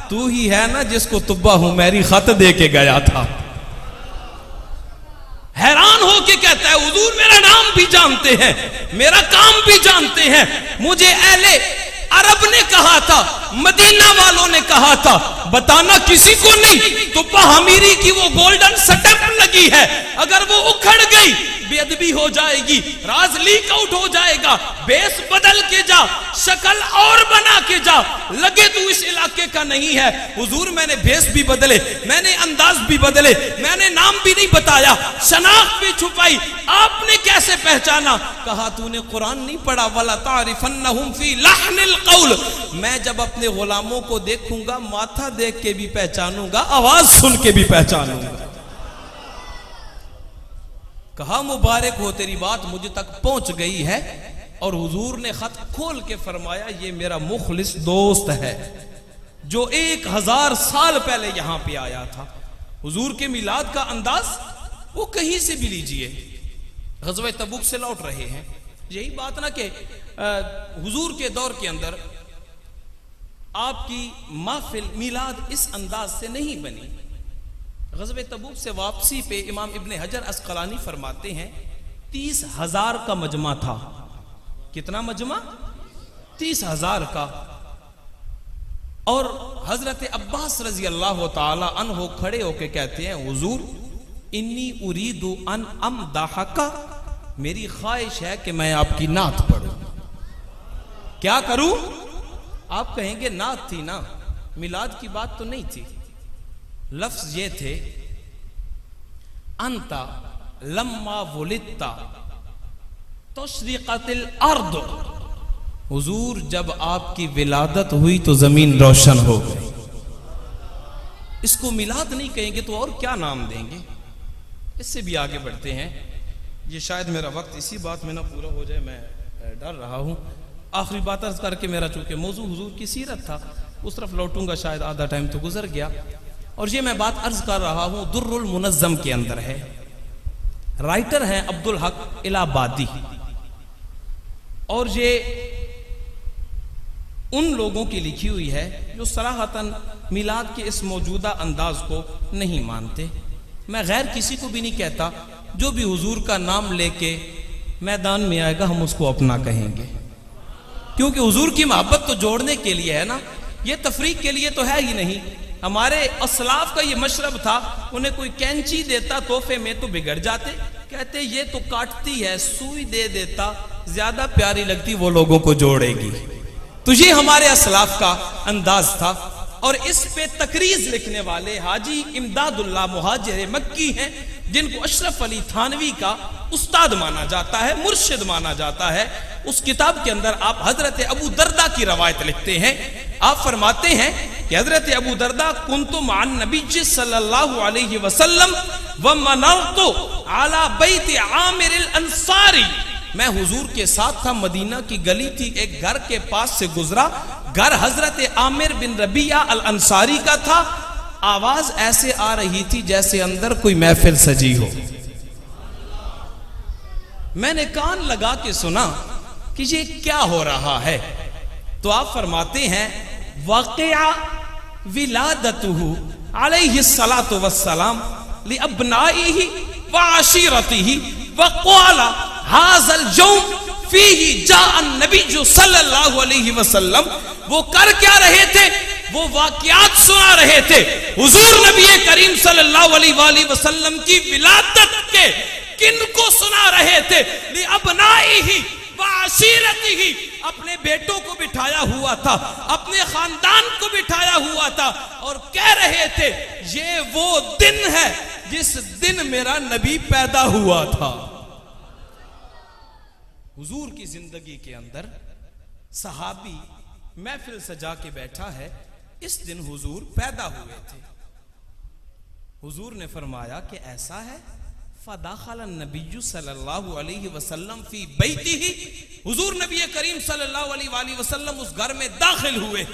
تو ہی ہے نا جس کو طبہ حمیری خط دے کے گیا تھا. حیران ہو کے کہتا ہے حضور میرا نام بھی جانتے ہیں، میرا کام بھی جانتے ہیں، مجھے اہل عرب نے کہا تھا، مدینہ والوں نے کہا تھا، بتانا کسی کو نہیں. تو حمیری کی وہ گولڈن سٹپ لگی ہے، اگر وہ اکھڑ گئی بے ادبی ہو جائے گی، راز لیک آؤٹ ہو جائے گا. بیس بدل کے جا، شکل اور بنا کے جا، لگے تو اس علاقے کا نہیں ہے. حضور میں نے بیس بھی بدلے، میں نے انداز بھی بدلے، میں نے نام بھی نہیں بتایا، شناخت بھی چھپائی، آپ نے کیسے پہچانا؟ کہا تو نے قرآن نہیں پڑھا وَلَا تَعْرِفَنَّهُمْ فِي لَحْنِ الْقَوْلِ. میں جب اپنے غلاموں کو دیکھوں گا ماتھا دیکھ کے بھی پہچانوں گا، آواز سن کے بھی پہچانوں گا. کہا مبارک ہو تیری بات مجھے تک پہنچ گئی ہے. اور حضور نے خط کھول کے فرمایا یہ میرا مخلص دوست ہے جو 1000 سال پہلے یہاں پہ آیا تھا. حضور کے میلاد کا انداز وہ کہیں سے بھی لیجئے. غزوہ تبوک سے لوٹ رہے ہیں، یہی بات نا کہ حضور کے دور کے اندر آپ کی محفل میلاد اس انداز سے نہیں بنی. غزوہ تبوک سے واپسی پہ امام ابن حجر اسقلانی فرماتے ہیں 30,000 کا مجمع تھا. کتنا مجمع؟ 30,000 کا. اور حضرت عباس رضی اللہ تعالی عنہ کھڑے ہو کے کہتے ہیں حضور انی ارید ان امدحک، میری خواہش ہے کہ میں آپ کی نعت پڑھوں. کیا کروں؟ آپ کہیں گے نعت تھی نا، میلاد کی بات تو نہیں تھی. لفظ یہ تھے انتا لما ولدتا تشرقت الارض. حضور جب آپ کی ولادت ہوئی تو زمین روشن ہو گئی. اس کو میلاد نہیں کہیں گے تو اور کیا نام دیں گے؟ اس سے بھی آگے بڑھتے ہیں. یہ شاید میرا وقت اسی بات میں نہ پورا ہو جائے، میں ڈر رہا ہوں. آخری بات عرض کر کے میرا چونکہ موضوع حضور کی سیرت تھا اس طرف لوٹوں گا، شاید آدھا ٹائم تو گزر گیا. اور یہ میں بات عرض کر رہا ہوں در المنظم کے اندر ہے. رائٹر ہیں عبدالحق الہبادی، اور یہ ان لوگوں کی لکھی ہوئی ہے جو صراحتاً میلاد کے اس موجودہ انداز کو نہیں مانتے. میں غیر کسی کو بھی نہیں کہتا، جو بھی حضور کا نام لے کے میدان میں آئے گا ہم اس کو اپنا کہیں گے، کیونکہ حضور کی محبت تو جوڑنے کے لیے ہے نا، یہ تفریق کے لیے تو ہے ہی نہیں. ہمارے اسلاف کا یہ مشرب تھا، انہیں کوئی کینچی دیتا تحفے میں تو بگڑ جاتے، کہتے یہ تو کاٹتی ہے، سوئی دے دیتا زیادہ پیاری لگتی، وہ لوگوں کو جوڑے گی. تو یہ ہمارے اسلاف کا انداز تھا. اور اس پہ تقریض لکھنے والے حاجی امداد اللہ مہاجر مکی ہیں، جن کو اشرف علی تھانوی کا استاد مانا جاتا ہے، مرشد مانا جاتا ہے. اس کتاب کے اندر آپ حضرت ابو دردہ کی روایت لکھتے ہیں. آپ فرماتے ہیں کہ حضرت ابو دردہ کنت مع النبی صلی اللہ علیہ وسلم ومنرت علی بیت عامر الانصاری. میں حضور کے ساتھ تھا، مدینہ کی گلی تھی، ایک گھر کے پاس سے گزرا، گھر حضرت عامر بن ربیعہ الانصاری کا تھا، آواز ایسے آ رہی تھی جیسے اندر کوئی محفل سجی ہو۔ میں نے کان لگا کے سنا کہ یہ کیا ہو رہا ہے، تو آپ فرماتے ہیں واقعہ ولادتہ علیہ الصلاۃ والسلام لابنائہ وعشیرتہ وقال ھذا اليوم فیہ جاء النبی صلی اللہ علیہ وسلم۔ وہ کر کیا رہے تھے؟ وہ واقعات سنا رہے تھے، حضور نبی کریم صلی اللہ علیہ وآلہ وسلم کی ولادت کے کن کو سنا رہے تھے؟ لابنائہ وعشیرتہ، اپنے بیٹوں کو بٹھایا ہوا تھا، اپنے خاندان کو بٹھایا ہوا تھا، اور کہہ رہے تھے یہ وہ دن ہے جس دن میرا نبی پیدا ہوا تھا۔ حضور کی زندگی کے اندر صحابی محفل سجا کے بیٹھا ہے، اس دن حضور پیدا ہوئے تھے۔ حضور نے فرمایا کہ ایسا ہے، فدخل النبی صلی اللہ علیہ وسلم فی بیتہ، حضور نبی کریم صلی اللہ علیہ وآلہ وسلم اس گھر میں داخل ہوئے۔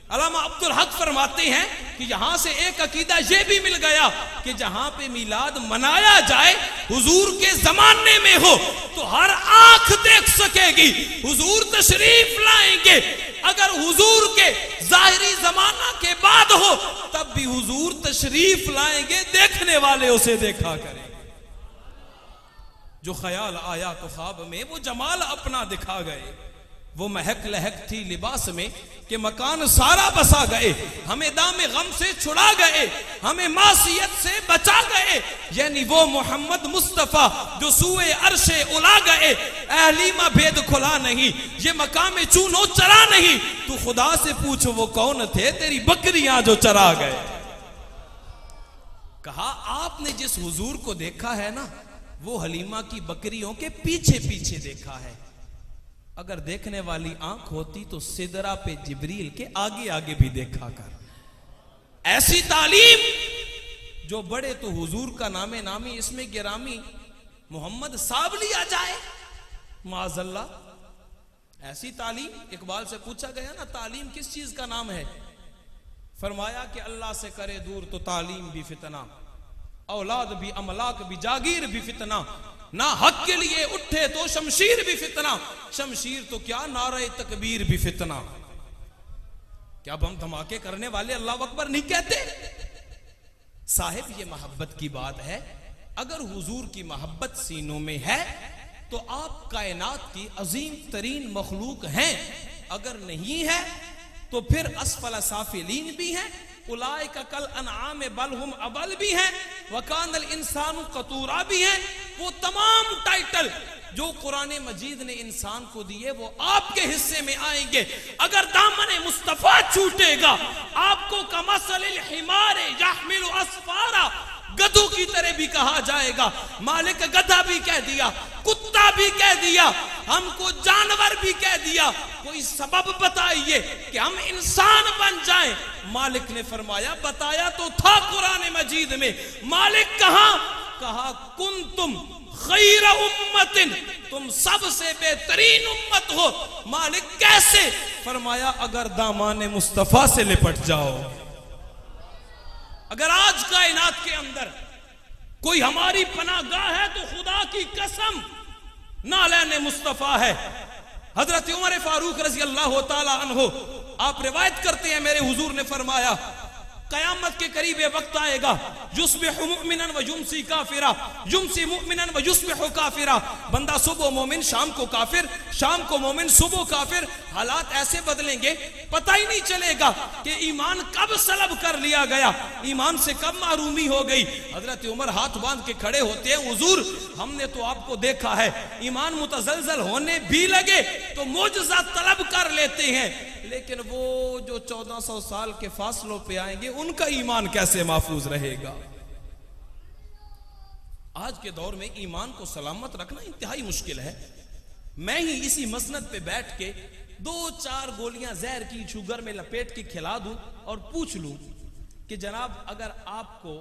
علامہ عبدالحق فرماتے ہیں کہ یہاں سے ایک عقیدہ یہ بھی مل گیا کہ جہاں پہ میلاد منایا جائے حضور کے زمانے میں ہو تو ہر آنکھ دیکھ سکے گی، حضور تشریف لائیں گے۔ اگر حضور کے ظاہری زمانہ کے بعد ہو تب بھی حضور تشریف لائیں گے، دیکھنے والے اسے دیکھا کریں۔ جو خیال آیا تو خواب میں وہ جمال اپنا دکھا گئے، وہ مہک لہک تھی لباس میں کہ مکان سارا بسا گئے، ہمیں دام غم سے چھڑا گئے، ہمیں معصیت سے بچا گئے، یعنی وہ محمد مصطفیٰ جو سوئے عرش الا گئے۔ اے حلیمہ بھید کھلا نہیں، یہ مقام چونو چرا نہیں، تو خدا سے پوچھ وہ کون تھے تیری بکریاں جو چرا گئے۔ کہا آپ نے جس حضور کو دیکھا ہے نا وہ حلیمہ کی بکریوں کے پیچھے پیچھے دیکھا ہے، اگر دیکھنے والی آنکھ ہوتی تو سدرہ پہ جبریل کے آگے آگے بھی دیکھا کر۔ ایسی تعلیم جو بڑے تو حضور کا نام نامی اس میں گرامی محمد صاحب لیا جائے، معاذ اللہ۔ ایسی تعلیم، اقبال سے پوچھا گیا نا تعلیم کس چیز کا نام ہے، فرمایا کہ اللہ سے کرے دور تو تعلیم بھی فتنہ، اولاد بھی املاک بھی جاگیر بھی فتنہ، نہ حق کے لیے اٹھے تو شمشیر بھی فتنہ، شمشیر تو کیا نعرہ تکبیر بھی فتنہ۔ کیا بم دھماکے کرنے والے اللہ اکبر نہیں کہتے؟ صاحب یہ محبت کی بات ہے، اگر حضور کی محبت سینوں میں ہے تو آپ کائنات کی عظیم ترین مخلوق ہیں، اگر نہیں ہے تو پھر اسفل سافلین بھی ہیں، اولئک کل انعام بل ہم اضل بھی ہیں، وکان الانسان قطورا بھی ہیں۔ وہ تمام ٹائٹل جو قرآن مجید نے انسان کو دیے وہ آپ کے حصے میں آئیں گے۔ اگر دامن مصطفیٰ چھوٹے گا آپ کو کمثل الحمار یحمل اسفارا، گدھوں کی طرح بھی کہا جائے گا۔ مالک گدھا بھی کہہ دیا، کتا بھی کہہ دیا، ہم کو جانور بھی کہہ دیا، کوئی سبب بتائیے کہ ہم انسان بن جائیں۔ مالک نے فرمایا بتایا تو تھا قرآن مجید میں، مالک کہاں؟ کہا کنتم خیر امت، تم سب سے بہترین امت ہو۔ مالک کیسے؟ فرمایا اگر دامان مصطفیٰ سے لپٹ جاؤ۔ اگر آج کائنات کے اندر کوئی ہماری پناہ گاہ ہے تو خدا کی قسم نالین مصطفیٰ ہے۔ حضرت عمر فاروق رضی اللہ تعالی عنہ آپ روایت کرتے ہیں میرے حضور نے فرمایا قیامت کے قریب وقت آئے گا، یصبح مؤمنا و یمسی کافرا، یمسی مؤمنا و یصبح کافرا، بندہ صبح مومن شام کو کافر، شام کو مومن صبح کافر۔ حالات ایسے بدلیں گے پتہ ہی نہیں چلے گا کہ ایمان کب سلب کر لیا گیا، ایمان سے کب محرومی ہو گئی۔ حضرت عمر ہاتھ باندھ کے کھڑے ہوتے ہیں، حضور ہم نے تو آپ کو دیکھا ہے، ایمان متزلزل ہونے بھی لگے تو معجزہ طلب کر لیتے ہیں، لیکن وہ جو 1400 سال کے فاصلوں پہ آئیں گے ان کا ایمان کیسے محفوظ رہے گا؟ آج کے دور میں ایمان کو سلامت رکھنا انتہائی مشکل ہے۔ میں ہی اسی مسند پہ بیٹھ کے 2-4 گولیاں زہر کی شوگر میں لپیٹ کے کھلا دوں اور پوچھ لوں کہ جناب اگر آپ کو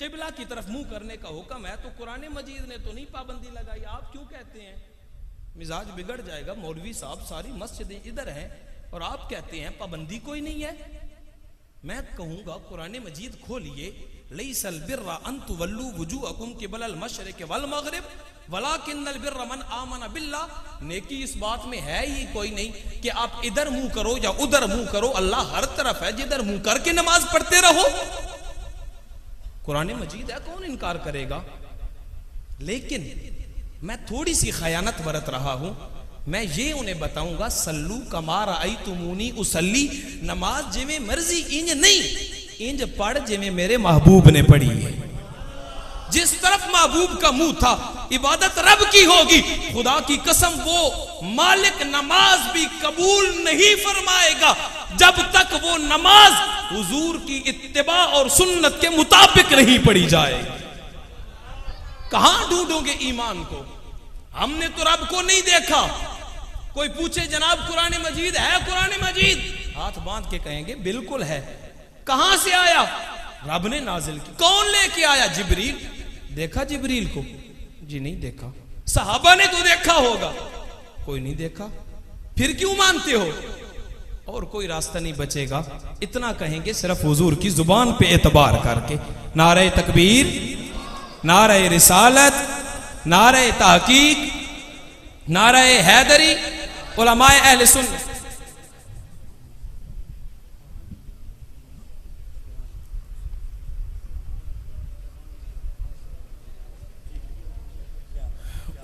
قبلہ کی طرف منہ کرنے کا حکم ہے تو قرآن مجید نے تو نہیں پابندی لگائی، آپ کیوں کہتے ہیں مزاج بگڑ جائے گا. مولوی صاحب ساری مسجدیں ادھر ہیں اور آپ کہتے ہیں پابندی کوئی نہیں ہے. میں کہوں گا قرآن مجید کھولیے, لیس البر ان تولوا وجوہکم قبل المشرق والمغرب ولکن البر من آمن باللہ. نیکی اس بات میں ہے ہی کوئی نہیں کہ آپ ادھر منہ کرو یا ادھر منہ کرو. اللہ ہر طرف ہے, جدھر منہ کر کے نماز پڑھتے رہو. قرآن مجید ہے, کون انکار کرے گا؟ لیکن میں تھوڑی سی خیانت برت رہا ہوں. میں یہ انہیں بتاؤں گا سلو کما رأیتمونی اصلی. نماز جویں مرضی انج نہیں, انج پڑھ جویں میرے محبوب نے پڑھی ہے. جس طرف محبوب کا منہ تھا عبادت رب کی ہوگی. خدا کی قسم وہ مالک نماز بھی قبول نہیں فرمائے گا جب تک وہ نماز حضور کی اتباع اور سنت کے مطابق نہیں پڑھی جائے. کہاں ڈھونڈوں گے ایمان کو؟ ہم نے تو رب کو نہیں دیکھا. کوئی پوچھے جناب قرآن مجید ہے؟ قرآن مجید ہاتھ باندھ کے کہیں گے بالکل ہے. کہاں سے آیا؟ رب نے نازل کی. کون لے کے آیا؟ جبریل. دیکھا جبریل کو؟ جی نہیں دیکھا. صحابہ نے تو دیکھا ہوگا؟ کوئی نہیں دیکھا. پھر کیوں مانتے ہو؟ اور کوئی راستہ نہیں بچے گا. اتنا کہیں گے صرف حضور کی زبان پہ اعتبار کر کے. نعرہ تکبیر, نعرہ رسالت, نعرہ تحقیق, نعرہ حیدری. علماء اہل سنت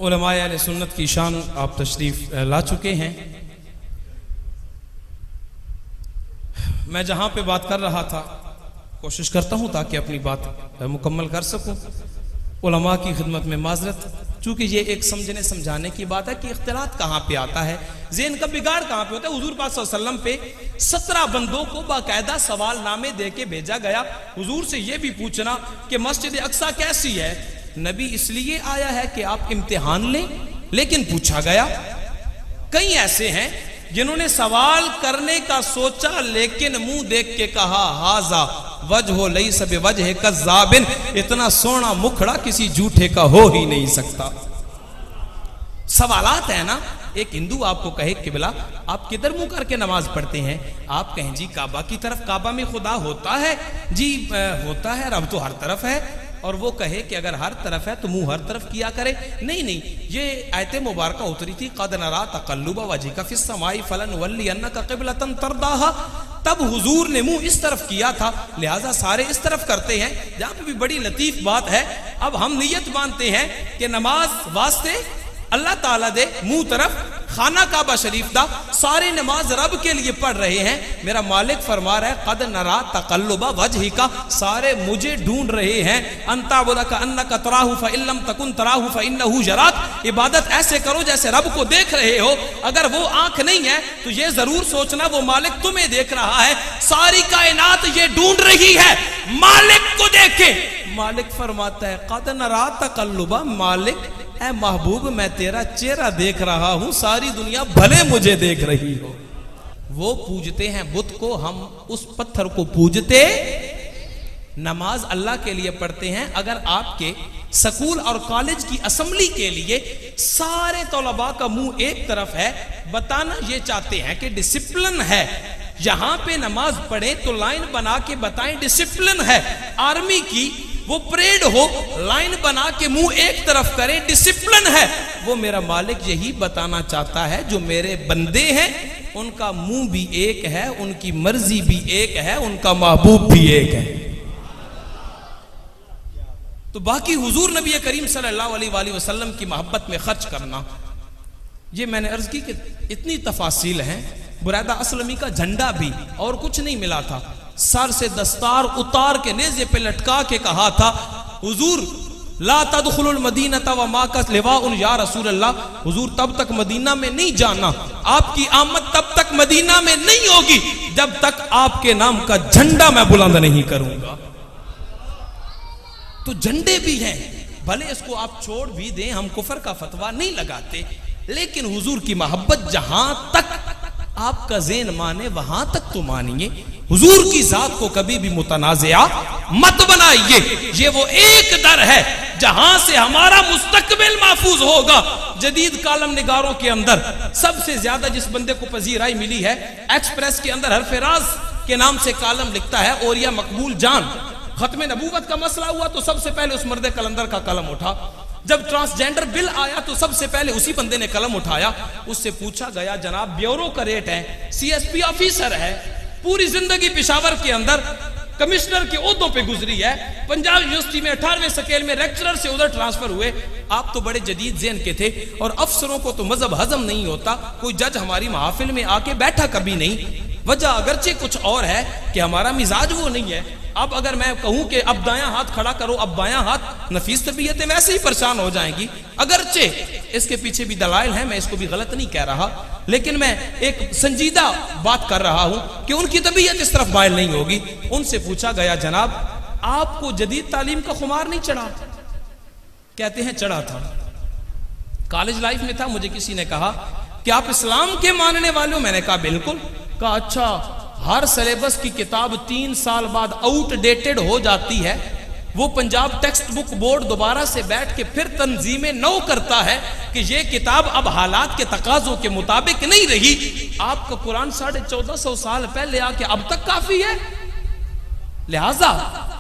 علماء اہل سنت کی شان آپ تشریف لا چکے ہیں. میں جہاں پہ بات کر رہا تھا کوشش کرتا ہوں تاکہ اپنی بات مکمل کر سکوں. علماء کی خدمت میں معذرت, چونکہ یہ ایک سمجھنے سمجھانے کی بات ہے کہ اختلاط کہاں پہ آتا ہے, ذہن کا بگاڑ کہاں پہ ہوتا ہے. حضور پاک صلی اللہ علیہ وسلم پہ 17 بندوں کو باقاعدہ سوال نامے دے کے بھیجا گیا حضور سے یہ بھی پوچھنا کہ مسجد اقصی کیسی ہے. نبی اس لیے آیا ہے کہ آپ امتحان لیں, لیکن پوچھا گیا. کئی ایسے ہیں جنہوں نے سوال کرنے کا سوچا لیکن منہ دیکھ کے کہا ہاذا وجہ لیس بوجہ کذاب. اتنا سونا مکھڑا کسی جھوٹے کا ہو ہی نہیں سکتا. سوالات ہیں نا. ایک ہندو آپ کو کہے قبلہ آپ کدھر منہ کر کے نماز پڑھتے ہیں؟ آپ کہیں جی کعبہ کی طرف. کعبہ میں خدا ہوتا ہے؟ جی ہوتا ہے, رب تو ہر طرف ہے. اور وہ کہے کہ اگر ہر طرف ہے تو منہ ہر طرف کیا کرے. نہیں, یہ آیت مبارکہ اتری تھی قد نرا تقلب وجهک فی السماء فلنولینک قبلۃ ترضاها. تب حضور نے منہ اس طرف کیا تھا, لہٰذا سارے اس طرف کرتے ہیں. جہاں پہ بھی بڑی لطیف بات ہے. اب ہم نیت مانتے ہیں کہ نماز واسطے اللہ تعالیٰ دے منہ طرف خانہ کعبہ شریف دا, سارے نماز رب کے لیے پڑھ رہے ہیں. میرا مالک فرما رہا ہے قد نرا تقلب وجهک, سارے مجھے ڈھونڈ رہے ہیں. ان تعبد کانک تراہ فان لم تکن تراہ فانہ یراک. عبادت ایسے کرو جیسے رب کو دیکھ رہے ہو. اگر وہ آنکھ نہیں ہے تو یہ ضرور سوچنا وہ مالک تمہیں دیکھ رہا ہے. ساری کائنات یہ ڈھونڈ رہی ہے مالک کو دیکھے. مالک فرماتا ہے قد نرا تقلب, مالک اے محبوب میں تیرا چہرہ دیکھ رہا ہوں, ساری دنیا بھلے مجھے دیکھ رہی ہو. وہ پوجتے ہیں بت کو, ہم اس پتھر کو پوجتے. نماز اللہ کے لیے پڑھتے ہیں. اگر آپ کے سکول اور کالج کی اسمبلی کے لیے سارے طلباء کا منہ ایک طرف ہے, بتانا یہ چاہتے ہیں کہ ڈسپلن ہے, یہاں پہ نماز پڑھیں تو لائن بنا کے بتائیں ڈسپلن ہے. آرمی کی وہ پریڈ ہو, لائن بنا کے منہ ایک طرف کریں, ڈسپلن ہے. وہ میرا مالک یہی بتانا چاہتا ہے جو میرے بندے ہیں ان کا منہ بھی ایک ہے, ان کی مرضی بھی ایک ہے, ان کا محبوب بھی ایک ہے. تو باقی حضور نبی کریم صلی اللہ علیہ وآلہ وسلم کی محبت میں خرچ کرنا, یہ میں نے عرض کی کہ اتنی تفاصیل ہیں. بریدہ اسلمی کا جھنڈا بھی اور کچھ نہیں ملا تھا, سر سے دستار اتار کے نیزے پہ لٹکا کے کہا تھا حضور لا تدخل المدینہ وما کا لواء یا رسول اللہ. حضور تب تک مدینہ میں نہیں جانا, آپ کی آمد تب تک مدینہ میں نہیں ہوگی جب تک آپ کے نام کا جھنڈا میں بلند نہیں کروں گا. تو جھنڈے بھی ہیں, بھلے اس کو آپ چھوڑ بھی دیں, ہم کفر کا فتویٰ نہیں لگاتے, لیکن حضور کی محبت جہاں تک آپ کا ذہن مانے وہاں تک تو مانیے. حضور کی ذات کو کبھی بھی متنازعہ مت بنائیے. یہ وہ ایک در ہے جہاں سے ہمارا مستقبل محفوظ ہوگا. جدید کالم نگاروں کے اندر سب سے زیادہ جس بندے کو پذیرائی ملی ہے، ایکسپریس کے اندر حرف راز کے نام سے کالم لکھتا ہے اوریا مقبول جان۔ ختم نبوت کا مسئلہ ہوا تو سب سے پہلے اس مرد کلندر کا قلم اٹھا، جب ٹرانسجینڈر بل آیا تو سب سے پہلے اسی بندے نے قلم اٹھایا۔ اس سے پوچھا گیا جناب بیورو کا ریٹ ہے، سی ایس پی آفیسر ہے، پوری زندگی پشاور کے اندر کمشنر کے عہدوں پہ گزری ہے، پنجاب یونیورسٹی میں 18ویں سکیل میں لیکچرر سے ادھر ٹرانسفر ہوئے، آپ تو بڑے جدید ذہن کے تھے اور افسروں کو تو مذہب ہضم نہیں ہوتا، کوئی جج ہماری محافل میں آ کے بیٹھا کبھی نہیں۔ وجہ اگرچہ کچھ اور ہے کہ ہمارا مزاج وہ نہیں ہے۔ اب اگر میں کہوں کہ اب دایاں ہاتھ کھڑا کرو، اب بایاں ہاتھ، نفیس طبیعتیں ویسے ہی پریشان ہو جائیں گی۔ اگرچہ اس کے پیچھے بھی دلائل ہیں، میں اس کو بھی غلط نہیں کہہ رہا، لیکن میں ایک سنجیدہ بات کر رہا ہوں کہ ان کی طبیعت اس طرف مائل نہیں ہوگی۔ ان سے پوچھا گیا جناب آپ کو جدید تعلیم کا خمار نہیں چڑھا؟ کہتے ہیں چڑھا تھا، کالج لائف میں تھا۔ مجھے کسی نے کہا کہ آپ اسلام کے ماننے والے ہو؟ میں نے کہا بالکل۔ کہا اچھا، ہر سلیبس کی کتاب 3 سال بعد آؤٹ ڈیٹڈ ہو جاتی ہے، وہ پنجاب ٹیکسٹ بک بورڈ دوبارہ سے بیٹھ کے پھر تنظیمیں نو کرتا ہے کہ یہ کتاب اب حالات کے تقاضوں کے مطابق نہیں رہی، آپ کا قرآن 1450 سال پہلے آ کے اب تک کافی ہے؟ لہٰذا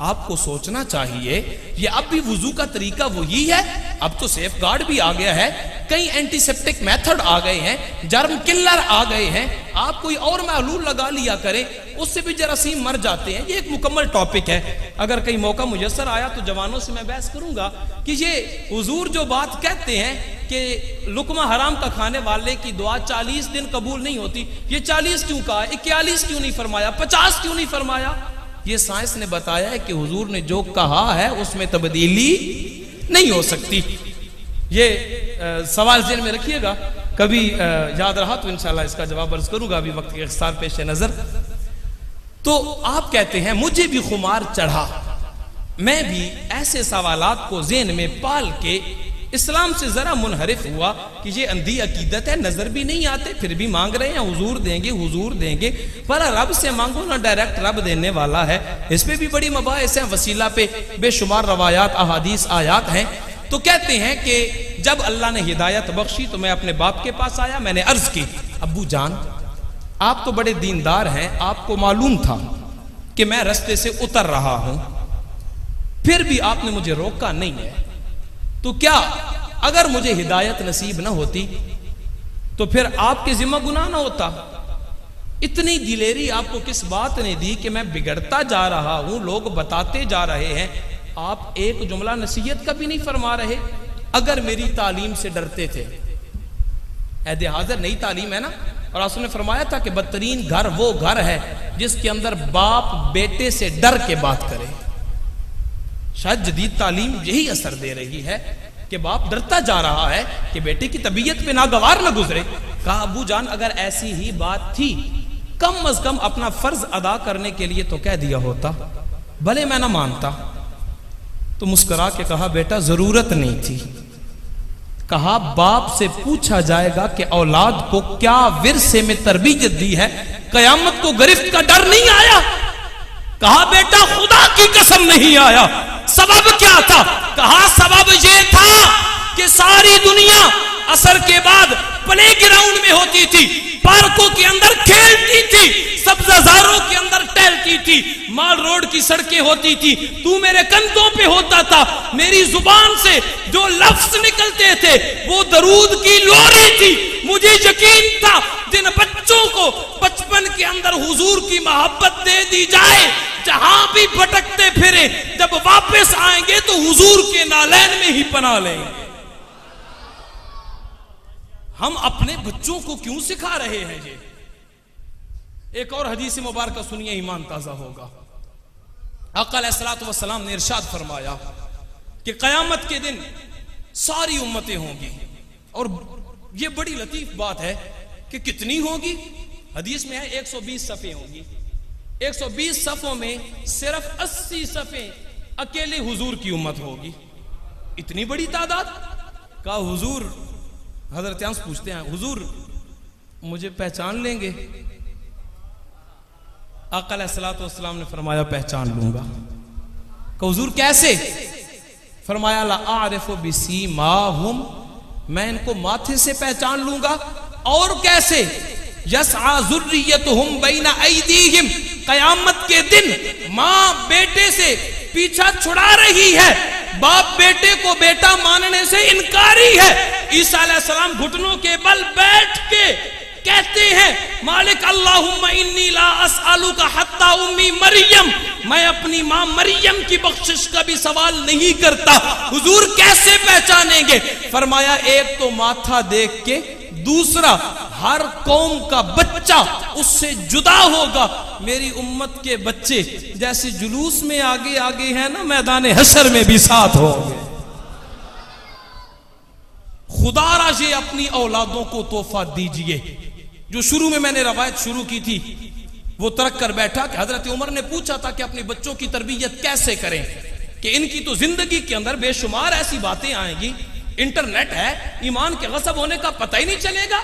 آپ کو سوچنا چاہیے یہ اب بھی وضو کا طریقہ وہی ہے، اب تو سیف گارڈ بھی آ گیا ہے، کئی اینٹی سیپٹک میتھڈ آ گئے ہیں، جرم کلر آ گئے ہیں، آپ کوئی اور محلول لگا لیا کریں، اس سے بھی جراثیم مر جاتے ہیں۔ یہ ایک مکمل ٹاپک ہے، اگر کئی موقع میسر آیا تو جوانوں سے میں بحث کروں گا کہ یہ حضور جو بات کہتے ہیں کہ لقمہ حرام کا کھانے والے کی دعا 40 دن قبول نہیں ہوتی، یہ 40 کیوں کہا، 41 کیوں نہیں فرمایا، 50 کیوں نہیں فرمایا؟ یہ سائنس نے بتایا ہے کہ حضور نے جو کہا ہے اس میں تبدیلی نہیں ہو سکتی۔ یہ سوال ذہن میں رکھیے گا، کبھی یاد رہا تو انشاءاللہ اس کا جواب عرض کروں گا، ابھی وقت کے اختصار پیش نظر۔ تو آپ کہتے ہیں مجھے بھی خمار چڑھا، میں بھی ایسے سوالات کو ذہن میں پال کے اسلام سے ذرا منحرف ہوا کہ یہ اندھی عقیدت ہے، نظر بھی نہیں آتے پھر بھی مانگ رہے ہیں حضور دیں گے حضور دیں گے، پر رب سے مانگو نہ ڈائریکٹ رب دینے والا ہے۔ اس پہ بھی بڑی مباحث ہیں، وسیلہ پہ بے شمار روایات احادیث آیات ہیں۔ تو کہتے ہیں کہ جب اللہ نے ہدایت بخشی تو میں اپنے باپ کے پاس آیا، میں نے عرض کی ابو جان آپ تو بڑے دیندار ہیں، آپ کو معلوم تھا کہ میں رستے سے اتر رہا ہوں، پھر بھی آپ نے مجھے روکا نہیں ہے، تو کیا اگر مجھے ہدایت نصیب نہ ہوتی تو پھر آپ کے ذمہ گناہ نہ ہوتا؟ اتنی دلیری آپ کو کس بات نے دی کہ میں بگڑتا جا رہا ہوں، لوگ بتاتے جا رہے ہیں، آپ ایک جملہ نصیحت کا بھی نہیں فرما رہے؟ اگر میری تعلیم سے ڈرتے تھے، عہد حاضر نئی تعلیم ہے نا، اور رسول نے فرمایا تھا کہ بدترین گھر وہ گھر ہے جس کے اندر باپ بیٹے سے ڈر کے بات کرے۔ شاید جدید تعلیم یہی اثر دے رہی ہے کہ باپ ڈرتا جا رہا ہے کہ بیٹے کی طبیعت پہ ناگوار نہ گزرے۔ کہا ابو جان اگر ایسی ہی بات تھی کم از کم اپنا فرض ادا کرنے کے لیے تو کہہ دیا ہوتا، بھلے میں نہ مانتا۔ تو مسکرا کے کہا بیٹا ضرورت نہیں تھی۔ کہا باپ سے پوچھا جائے گا کہ اولاد کو کیا ورثے میں تربیت دی ہے، قیامت کو گرفت کا ڈر نہیں آیا؟ کہا بیٹا خدا کی قسم نہیں آیا۔ سبب کیا تھا؟ کہا سبب یہ تھا کہ ساری دنیا عصر کے بعد پلے گراؤنڈ میں ہوتی تھی، پارکوں کے اندر کھیلتی تھی، سبزہ زاروں کے اندر ٹہلتی تھی، مال روڈ کی سڑکیں ہوتی تھی، تو میرے کندھوں پہ ہوتا تھا، میری زبان سے جو لفظ نکلتے تھے وہ درود کی لوری تھی۔ مجھے یقین تھا جن بچوں کو بچپن کے اندر حضور کی محبت دے دی جائے، جہاں بھی بھٹکتے پھرے جب واپس آئیں گے تو حضور کے نالین میں ہی پناہ لیں گے۔ ہم اپنے بچوں کو کیوں سکھا رہے ہیں یہ؟ ایک اور حدیث مبارکہ سنیے، ایمان تازہ ہوگا۔ آقا علیہ الصلوۃ والسلام نے ارشاد فرمایا کہ قیامت کے دن ساری امتیں ہوں گی، اور یہ بڑی لطیف بات ہے کہ کتنی ہوگی؟ حدیث میں ہے 120 صفیں ہوں گی، 120 صفوں میں صرف 80 صفیں اکیلے حضور کی امت ہوگی۔ اتنی بڑی تعداد؟ کہا حضور، حضرت انس پوچھتے ہیں حضور مجھے پہچان لیں گے؟ آقا علیہ الصلوۃ والسلام نے فرمایا پہچان لوں گا۔ کہ حضور کیسے؟ فرمایا لا اعرف بسیماہم میں ان کو ماتھے سے پہچان لوں گا اور کیسے؟ یسعی ذریتہم بین ایدیہم، قیامت کے دن ماں بیٹے سے پیچھا چھڑا رہی ہے، باپ بیٹے کو بیٹا ماننے سے انکاری ہے۔ عیسیٰ علیہ السلام گھٹنوں کے بل بیٹھ کے کہتے ہیں مالک اللہم انی لا اسألک حتی امی مریم، میں اپنی ماں مریم کی بخشش کا بھی سوال نہیں کرتا۔ حضور کیسے پہچانیں گے؟ فرمایا ایک تو ماتھا دیکھ کے، دوسرا ہر قوم کا بچہ اس سے جدا ہوگا۔ میری امت کے بچے جیسے جلوس میں آگے آگے ہیں نا، میدان حشر میں بھی ساتھ ہوں گے۔ خدا را یہ اپنی اولادوں کو تحفہ دیجئے۔ جو شروع میں نے روایت شروع کی تھی وہ ترک کر بیٹھا کہ حضرت عمر نے پوچھا تھا کہ اپنے بچوں کی تربیت کیسے کریں، کہ ان کی تو زندگی کے اندر بے شمار ایسی باتیں آئیں گی، انٹرنیٹ ہے، ایمان کے غصب ہونے کا پتہ ہی نہیں چلے گا۔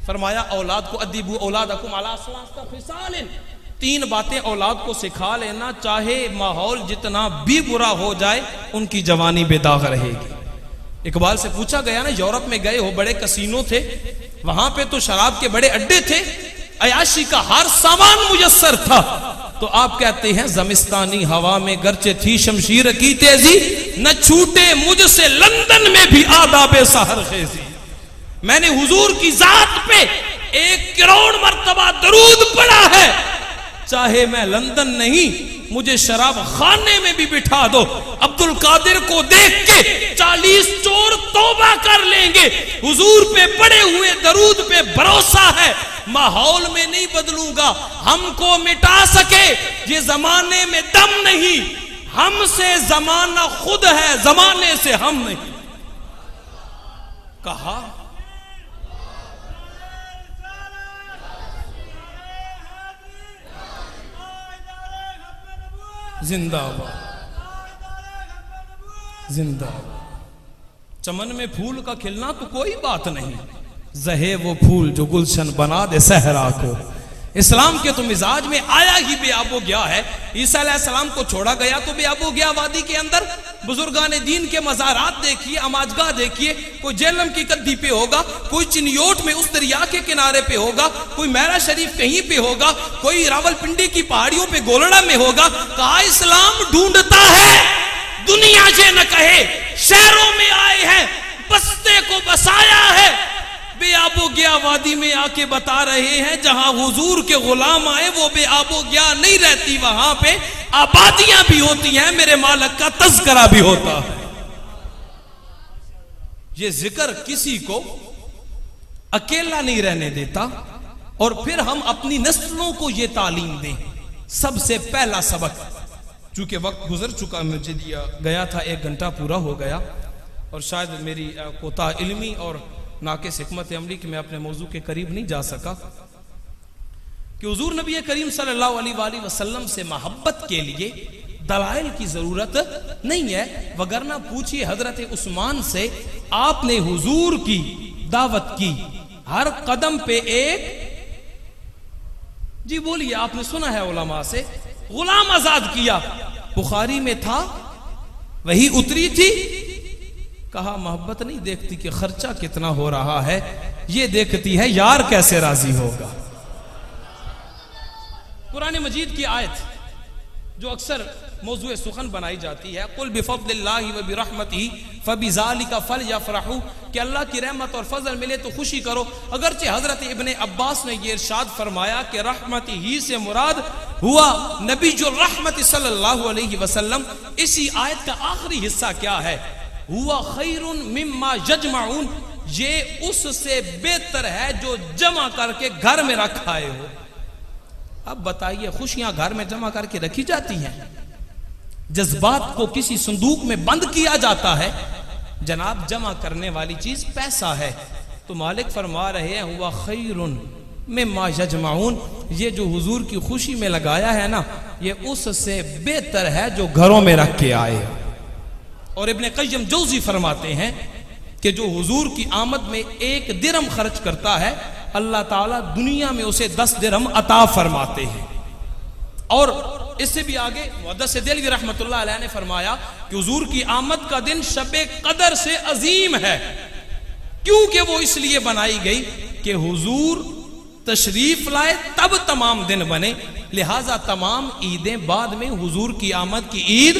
فرمایا اولاد کو ادیبوا اولادکم علی ثلاث خصال، 3 باتیں اولاد کو سکھا لینا، چاہے ماحول جتنا بھی برا ہو جائے ان کی جوانی بے داغ رہے گی۔ اقبال سے پوچھا گیا نا، یورپ میں گئے ہو، بڑے کسینو تھے، وہاں پہ تو شراب کے بڑے اڈے تھے، عیاشی کا ہر سامان میسر تھا، تو آپ کہتے ہیں زمستانی ہوا میں گرچہ تھی شمشیر کی تیزی، نہ چھوٹے مجھ سے لندن میں بھی آداب سحر خیزی۔ میں نے حضور کی ذات پہ 1 کروڑ مرتبہ درود پڑھا ہے، چاہے میں لندن نہیں مجھے شراب خانے میں بھی بٹھا دو، عبد القادر کو دیکھ کے 40 چور توبہ کر لیں گے۔ حضور پہ پڑے ہوئے درود پہ بھروسہ ہے، ماحول میں نہیں بدلوں گا، ہم کو مٹا سکے یہ زمانے میں دم نہیں، ہم سے زمانہ خود ہے، زمانے سے ہم نہیں۔ کہا زندہ باد، زندہ باد۔ چمن میں پھول کا کھلنا تو کوئی بات نہیں، زہے وہ پھول جو گلشن بنا دے صحرا کو۔ اسلام کے تو مزاج میں آیا ہی بے آب و گیا ہے۔ عیسیٰ علیہ السلام کو چھوڑا گیا تو بے آب و گیا وادی کے اندر۔ بزرگان دین کے مزارات دیکھیے، اماجگاہ دیکھیے، کوئی جہلم کی کدی پہ ہوگا، کوئی چنیوٹ میں اس دریا کے کنارے پہ ہوگا، کوئی میرا شریف کہیں پہ ہوگا، کوئی راول پنڈی کی پہاڑیوں پہ گولڑا میں ہوگا۔ کہا اسلام ڈھونڈتا ہے، دنیا یہ نہ کہے شہروں میں آئے ہیں، بستے کو بسایا ہے۔ بے آب و گیا وادی میں آ کے بتا رہے ہیں جہاں حضور کے غلام آئے وہ بے آب و گیا نہیں رہتی، وہاں پہ آبادیاں بھی ہوتی ہیں، میرے مالک کا تذکرہ بھی ہوتا ہے۔ یہ ذکر کسی کو اکیلا نہیں رہنے دیتا، اور پھر ہم اپنی نسلوں کو یہ تعلیم دیں۔ سب سے پہلا سبق، چونکہ وقت گزر چکا، مجھے دیا گیا تھا 1 گھنٹہ پورا ہو گیا، اور شاید میری کوتا علمی اور ناقص حکمت عملی کہ میں اپنے موضوع کے قریب نہیں جا سکا، کہ حضور نبی کریم صلی اللہ علیہ وآلہ وسلم سے محبت کے لیے دلائل کی ضرورت نہیں ہے، وگرنہ پوچھئے حضرت عثمان سے، آپ نے حضور کی دعوت کی، ہر قدم پہ ایک، جی بولیے، آپ نے سنا ہے علماء سے، غلام آزاد کیا، بخاری میں تھا، وہی اتری تھی۔ کہا محبت نہیں دیکھتی کہ خرچہ کتنا ہو رہا ہے، یہ دیکھتی ہے یار کیسے راضی ہوگا۔ قرآن مجید کی آیت جو اکثر موضوع سخن بنائی جاتی ہے، قل بفضل اللہ وبرحمتہ فبذالک فلیفرحوا، کہ اللہ کی رحمت اور فضل ملے تو خوشی کرو۔ اگرچہ حضرت ابن عباس نے یہ ارشاد فرمایا کہ رحمت ہی سے مراد ہوا نبی جو رحمت صلی اللہ علیہ وسلم۔ اسی آیت کا آخری حصہ کیا ہے؟ ہوا خیر مما یجمعون، یہ اس سے بہتر ہے جو جمع کر کے گھر میں رکھائے ہو۔ اب بتائیے، خوشیاں گھر میں جمع کر کے رکھی جاتی ہیں، جذبات کو کسی صندوق میں بند کیا جاتا ہے؟ جناب جمع کرنے والی چیز پیسہ ہے، تو مالک فرما رہے ہیں ہوا خیر مما یجمعون، یہ جو حضور کی خوشی میں لگایا ہے نا، یہ اس سے بہتر ہے جو گھروں میں رکھ کے آئے۔ اور ابن قیم جوزی فرماتے ہیں کہ جو حضور کی آمد میں 1 درہم خرچ کرتا ہے، اللہ تعالیٰ دنیا میں اسے 10 درہم عطا فرماتے ہیں۔ اور اس سے بھی آگے محدث دہلوی رحمت اللہ علیہ نے فرمایا کہ حضور کی آمد کا دن شب قدر سے عظیم ہے، کیونکہ وہ اس لیے بنائی گئی کہ حضور تشریف لائے تب تمام دن بنے، لہذا تمام عیدیں بعد میں حضور کی آمد کی عید۔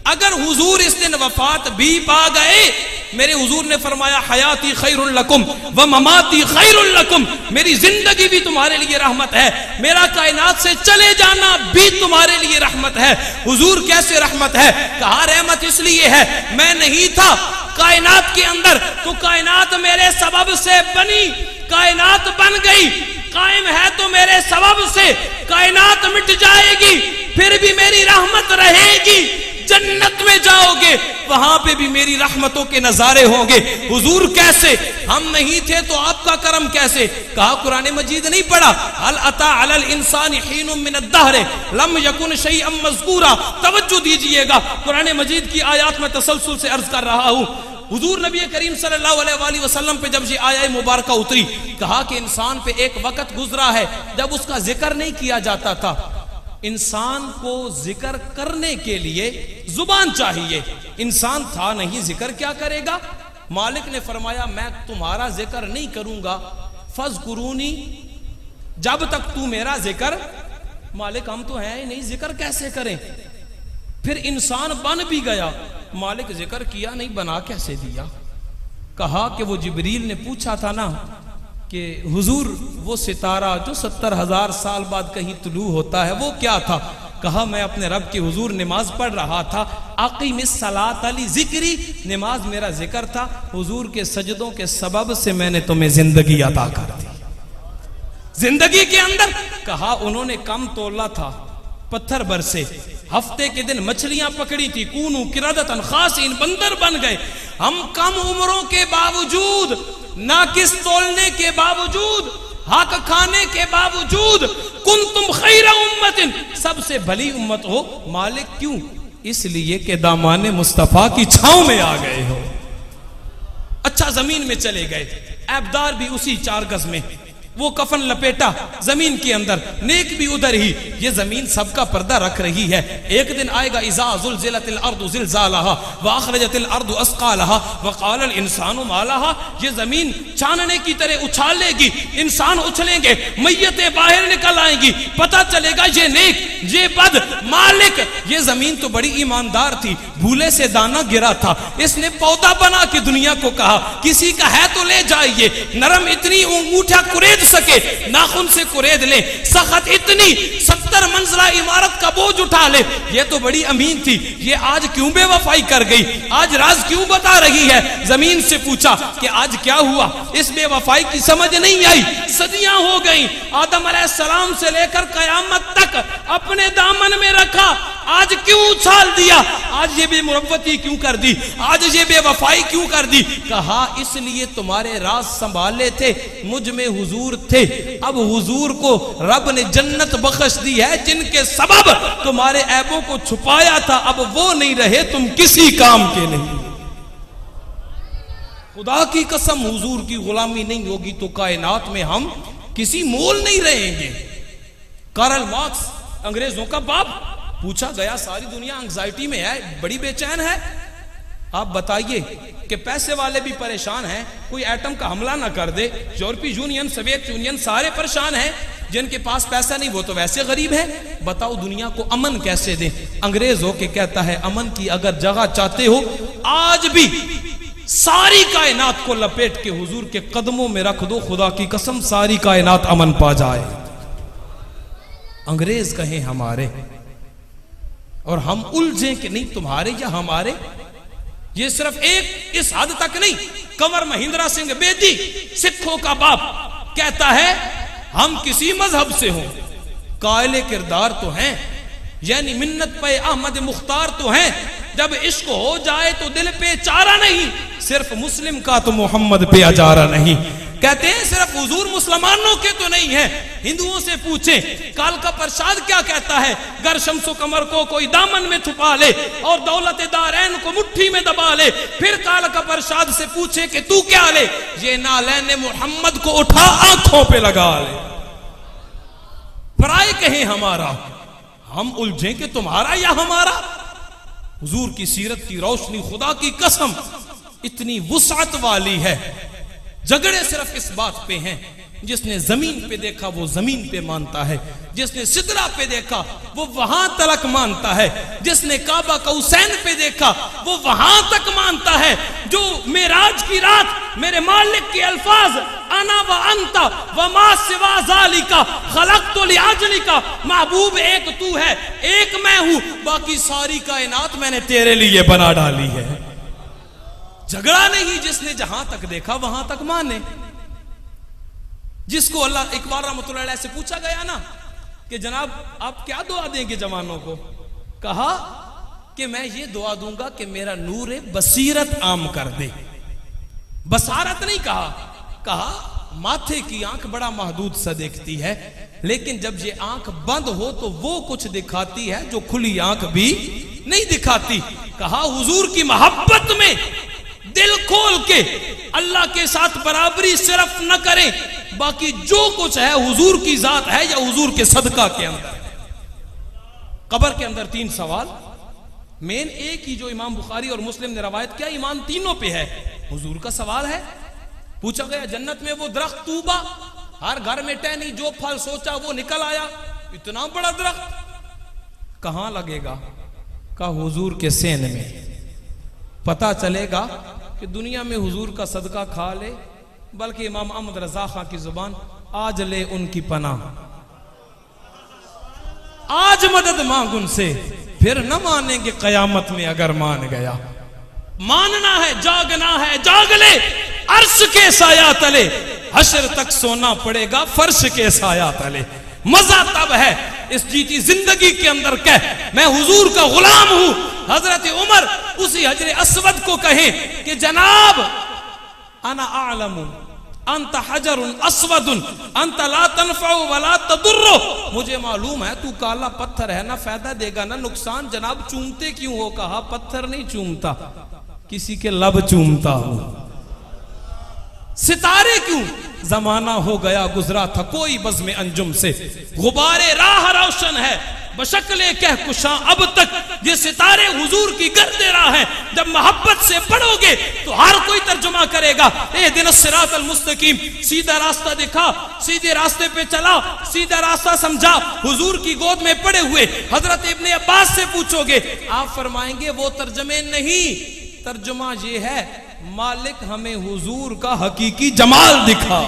اگر حضور اس دن وفات بھی پا گئے، میرے حضور نے فرمایا حیاتی خیر لکم و مماتی خیر لکم، میری زندگی بھی تمہارے لیے رحمت ہے، میرا کائنات سے چلے جانا بھی تمہارے لیے رحمت ہے۔ حضور کیسے رحمت ہے؟ کہا رحمت اس لیے ہے میں نہیں تھا کائنات کے اندر تو کائنات میرے سبب سے بنی، کائنات بن گئی، قائم ہے تو میرے سبب سے، کائنات مٹ جائے گی پھر بھی میری رحمت رہے گی، جنت میں جاؤ گے وہاں پہ بھی میری رحمتوں کے نظارے ہوں گے۔ حضور کیسے؟ ہم نہیں تھے تو آپ کا کرم کیسے؟ کہا قرآن مجید نہیں پڑھا هل اتى على الانسان حين من الدهر لم يكن شيئا مذكورا؟ توجہ دیجئے گا، قرآن مجید کی آیات میں تسلسل سے عرض کر رہا ہوں۔ حضور نبی کریم صلی اللہ علیہ وآلہ وسلم پہ جب یہ آیہ مبارکہ اتری، کہا کہ انسان پہ ایک وقت گزرا ہے جب اس کا ذکر نہیں کیا جاتا تھا۔ انسان کو ذکر کرنے کے لیے زبان چاہیے، انسان تھا نہیں، ذکر کیا کرے گا؟ مالک نے فرمایا میں تمہارا ذکر نہیں کروں گا، فاذکرونی، جب تک تو میرا ذکر، مالک ہم تو ہیں ہی نہیں، ذکر کیسے کریں؟ پھر انسان بن بھی گیا، مالک ذکر کیا نہیں، بنا کیسے دیا؟ کہا کہ وہ جبریل نے پوچھا تھا نا کہ حضور وہ ستارہ جو 70,000 سال بعد کہیں طلوع ہوتا ہے وہ کیا تھا؟ کہا میں اپنے رب کی حضور نماز پڑھ رہا تھا، اقیم الصلاۃ لذکری، نماز میرا ذکر تھا، حضور کے سجدوں کے سبب سے میں نے تمہیں زندگی عطا کر دی۔ زندگی کے اندر کہا انہوں نے کم تولا تھا، پتھر برسے، ہفتے کے دن مچھلیاں پکڑی تھی، کونو قردۃ خاسئین، بندر بن گئے۔ ہم کم عمروں کے باوجود، ناقص تولنے کے باوجود، حق کھانے کے باوجود، کنتم خیر امت، سب سے بھلی امت ہو۔ مالک کیوں؟ اس لیے کہ دامان مصطفیٰ کی چھاؤں میں آ گئے ہو۔ اچھا زمین میں چلے گئے، عیبدار بھی اسی 4 گز میں، وہ کفن لپیٹا زمین کے اندر، نیک بھی ادھر ہی، یہ زمین سب کا پردہ رکھ رہی ہے۔ ایک دن آئے گا اذا زلزلت الارض زلزالها واخرجت الارض اثقالها وقال الانسان ما لها، یہ زمین چھاننے کی طرح اچھالے گی، انسان اچھلیں گے، میتیں باہر نکل آئیں گی، پتہ چلے گا یہ نیک یہ بد۔ مالک یہ زمین تو بڑی ایماندار تھی، بھولے سے دانہ گرا تھا، اس نے پودا بنا کے دنیا کو کہا کسی کا ہے تو لے جائیے، نرم اتنی انگوٹھا کرید سکے ناخن سے کرید لے، سخت اتنی 70 منزلہ عمارت کا بوجھ اٹھا لے، یہ تو بڑی امین تھی، یہ آج کیوں بے وفائی کر گئی؟ آج راز کیوں بتا رہی ہے؟ زمین سے پوچھا کہ آج کیا ہوا؟ اس بے وفائی کی سمجھ نہیں آئی، صدیاں ہو گئیں، آدم علیہ السلام سے لے کر قیامت تک اپنے دامن میں رکھا، آج کیوں اچھال دیا؟ آج یہ بے مروتی کیوں کر دی؟ آج یہ بے وفائی کیوں کر دی؟ کہا اس لیے تمہارے راز سنبھالے تھے، مجھ میں حضور تھے، اب حضور کو رب نے جنت بخش دی ہے، جن کے سبب تمہارے عیبوں کو چھپایا تھا اب وہ نہیں رہے، تم کسی کام کے نہیں۔ خدا کی قسم حضور کی غلامی نہیں ہوگی تو کائنات میں ہم کسی مول نہیں رہیں گے۔ کارل مارکس انگریزوں کا باپ، پوچھا گیا ساری دنیا انگزائٹی میں ہے، بڑی بے چین ہے، آپ بتائیے کہ پیسے والے بھی پریشان ہیں، کوئی ایٹم کا حملہ نہ کر دے، یورپی یونین، سوویت یونین سارے پریشان ہیں، جن کے پاس پیسہ نہیں وہ تو ویسے غریب ہیں، بتاؤ دنیا کو امن کیسے دیں؟ انگریز ہو کے کہتا ہے امن کی اگر جگہ چاہتے ہو آج بھی ساری کائنات کو لپیٹ کے حضور کے قدموں میں رکھ دو، خدا کی قسم ساری کائنات امن پا جائے۔ انگریز کہیں ہمارے اور ہم الجھیں کہ نہیں تمہارے یا ہمارے۔ یہ صرف ایک اس حد تک نہیں، کنور مہندرا سنگھ بیدی سکھوں کا باپ کہتا ہے ہم کسی مذہب سے ہوں قائل کردار تو ہیں، یعنی منت پہ احمد مختار تو ہیں، جب عشق ہو جائے تو دل پہ چارہ نہیں، صرف مسلم کا تو محمد پہ اجارہ نہیں۔ کہتے ہیں صرف حضور مسلمانوں کے تو نہیں ہیں، ہندوؤں سے پوچھیں کال کا پرشاد کیا کہتا ہے، گر شمس و قمر کو کوئی دامن میں چھپا لے اور دولت دارین کو مٹھی میں دبا لے، پھر کال کا پرشاد سے پوچھے کہ تو کیا لے، یہ نالین محمد کو اٹھا آنکھوں پہ لگا لے۔ پرائے کہیں ہمارا، ہم الجھیں کہ تمہارا یا ہمارا۔ حضور کی سیرت کی روشنی خدا کی قسم اتنی وسعت والی ہے جھگڑے صرف اس بات پہ ہیں، جس نے زمین پہ دیکھا وہ زمین پہ مانتا ہے، جس نے سدرہ پہ دیکھا وہ وہاں تلک مانتا ہے، جس نے کعبہ قوسین پہ دیکھا وہ وہاں تک مانتا ہے، جو معراج کی رات میرے مالک کے الفاظ انا و انت وما سوا ذالک خلقت لاجلک، محبوب ایک تو ہے، ایک میں ہوں، باقی ساری کائنات میں نے تیرے لیے بنا ڈالی ہے۔ جھگڑا نہیں، جس نے جہاں تک دیکھا وہاں تک مانے۔ جس کو اللہ اقبال رحمۃ اللہ علیہ سے پوچھا گیا نا کہ جناب آپ کیا دعا دیں گے جوانوں کو، کہا کہ میں یہ دعا دوں گا کہ میرا نور بصیرت عام کر دے۔ بصارت نہیں کہا ماتھے کی آنکھ بڑا محدود سا دیکھتی ہے، لیکن جب یہ آنکھ بند ہو تو وہ کچھ دکھاتی ہے جو کھلی آنکھ بھی نہیں دکھاتی۔ کہا حضور کی محبت میں دل کھول کے اللہ کے ساتھ برابری صرف نہ کریں، باقی جو کچھ ہے حضور کی ذات ہے یا حضور کے صدقہ کے اندر۔ قبر کے اندر 3 سوال، مین ایک ہی جو امام بخاری اور مسلم نے روایت کیا، ایمان تینوں پہ ہے۔ حضور کا سوال ہے، پوچھا گیا جنت میں وہ درخت طوبہ، ہر گھر میں ٹہنی، جو پھل سوچا وہ نکل آیا، اتنا بڑا درخت کہاں لگے گا؟ کہا حضور کے سین میں۔ پتا چلے گا کہ دنیا میں حضور کا صدقہ کھا لے، بلکہ امام احمد رضا خان کی زبان، آج لے ان کی پناہ، آج مدد مانگ ان سے، پھر نہ مانیں گے قیامت میں اگر مان گیا۔ ماننا ہے، جاگنا ہے، جاگ لے عرش کے سایہ تلے، حشر تک سونا پڑے گا فرش کے سایہ تلے۔ مزہ تب ہے اس جیتی زندگی کے اندر کہہ میں حضور کا غلام ہوں۔ حضرت عمر اسی حجر اسود کو کہیں کہ جناب انا اعلم انت حجر اسود انت لا تنفع ولا تضر، مجھے معلوم ہے تو کالا پتھر ہے، نہ فائدہ دے گا نہ نقصان، جناب چومتے کیوں ہو؟ کہا پتھر نہیں چومتا، کسی کے لب چومتا ہوں۔ ستارے کیوں؟ زمانہ ہو گیا گزرا تھا کوئی بزم انجم سے، غبار راہ روشن ہے بشکل کہکشاں اب تک، یہ ستارے حضور کی گرد راہ ہیں، جب محبت سے پڑھو گے تو ہر کوئی ترجمہ کرے گا اہدنا الصراط المستقیم، سیدھا راستہ دکھا، سیدھے راستے پہ چلا، سیدھا راستہ سمجھا۔ حضور کی گود میں پڑے ہوئے حضرت ابن عباس سے پوچھو گے، آپ فرمائیں گے وہ ترجمے نہیں، ترجمہ یہ ہے مالک ہمیں حضور کا حقیقی جمال دکھا۔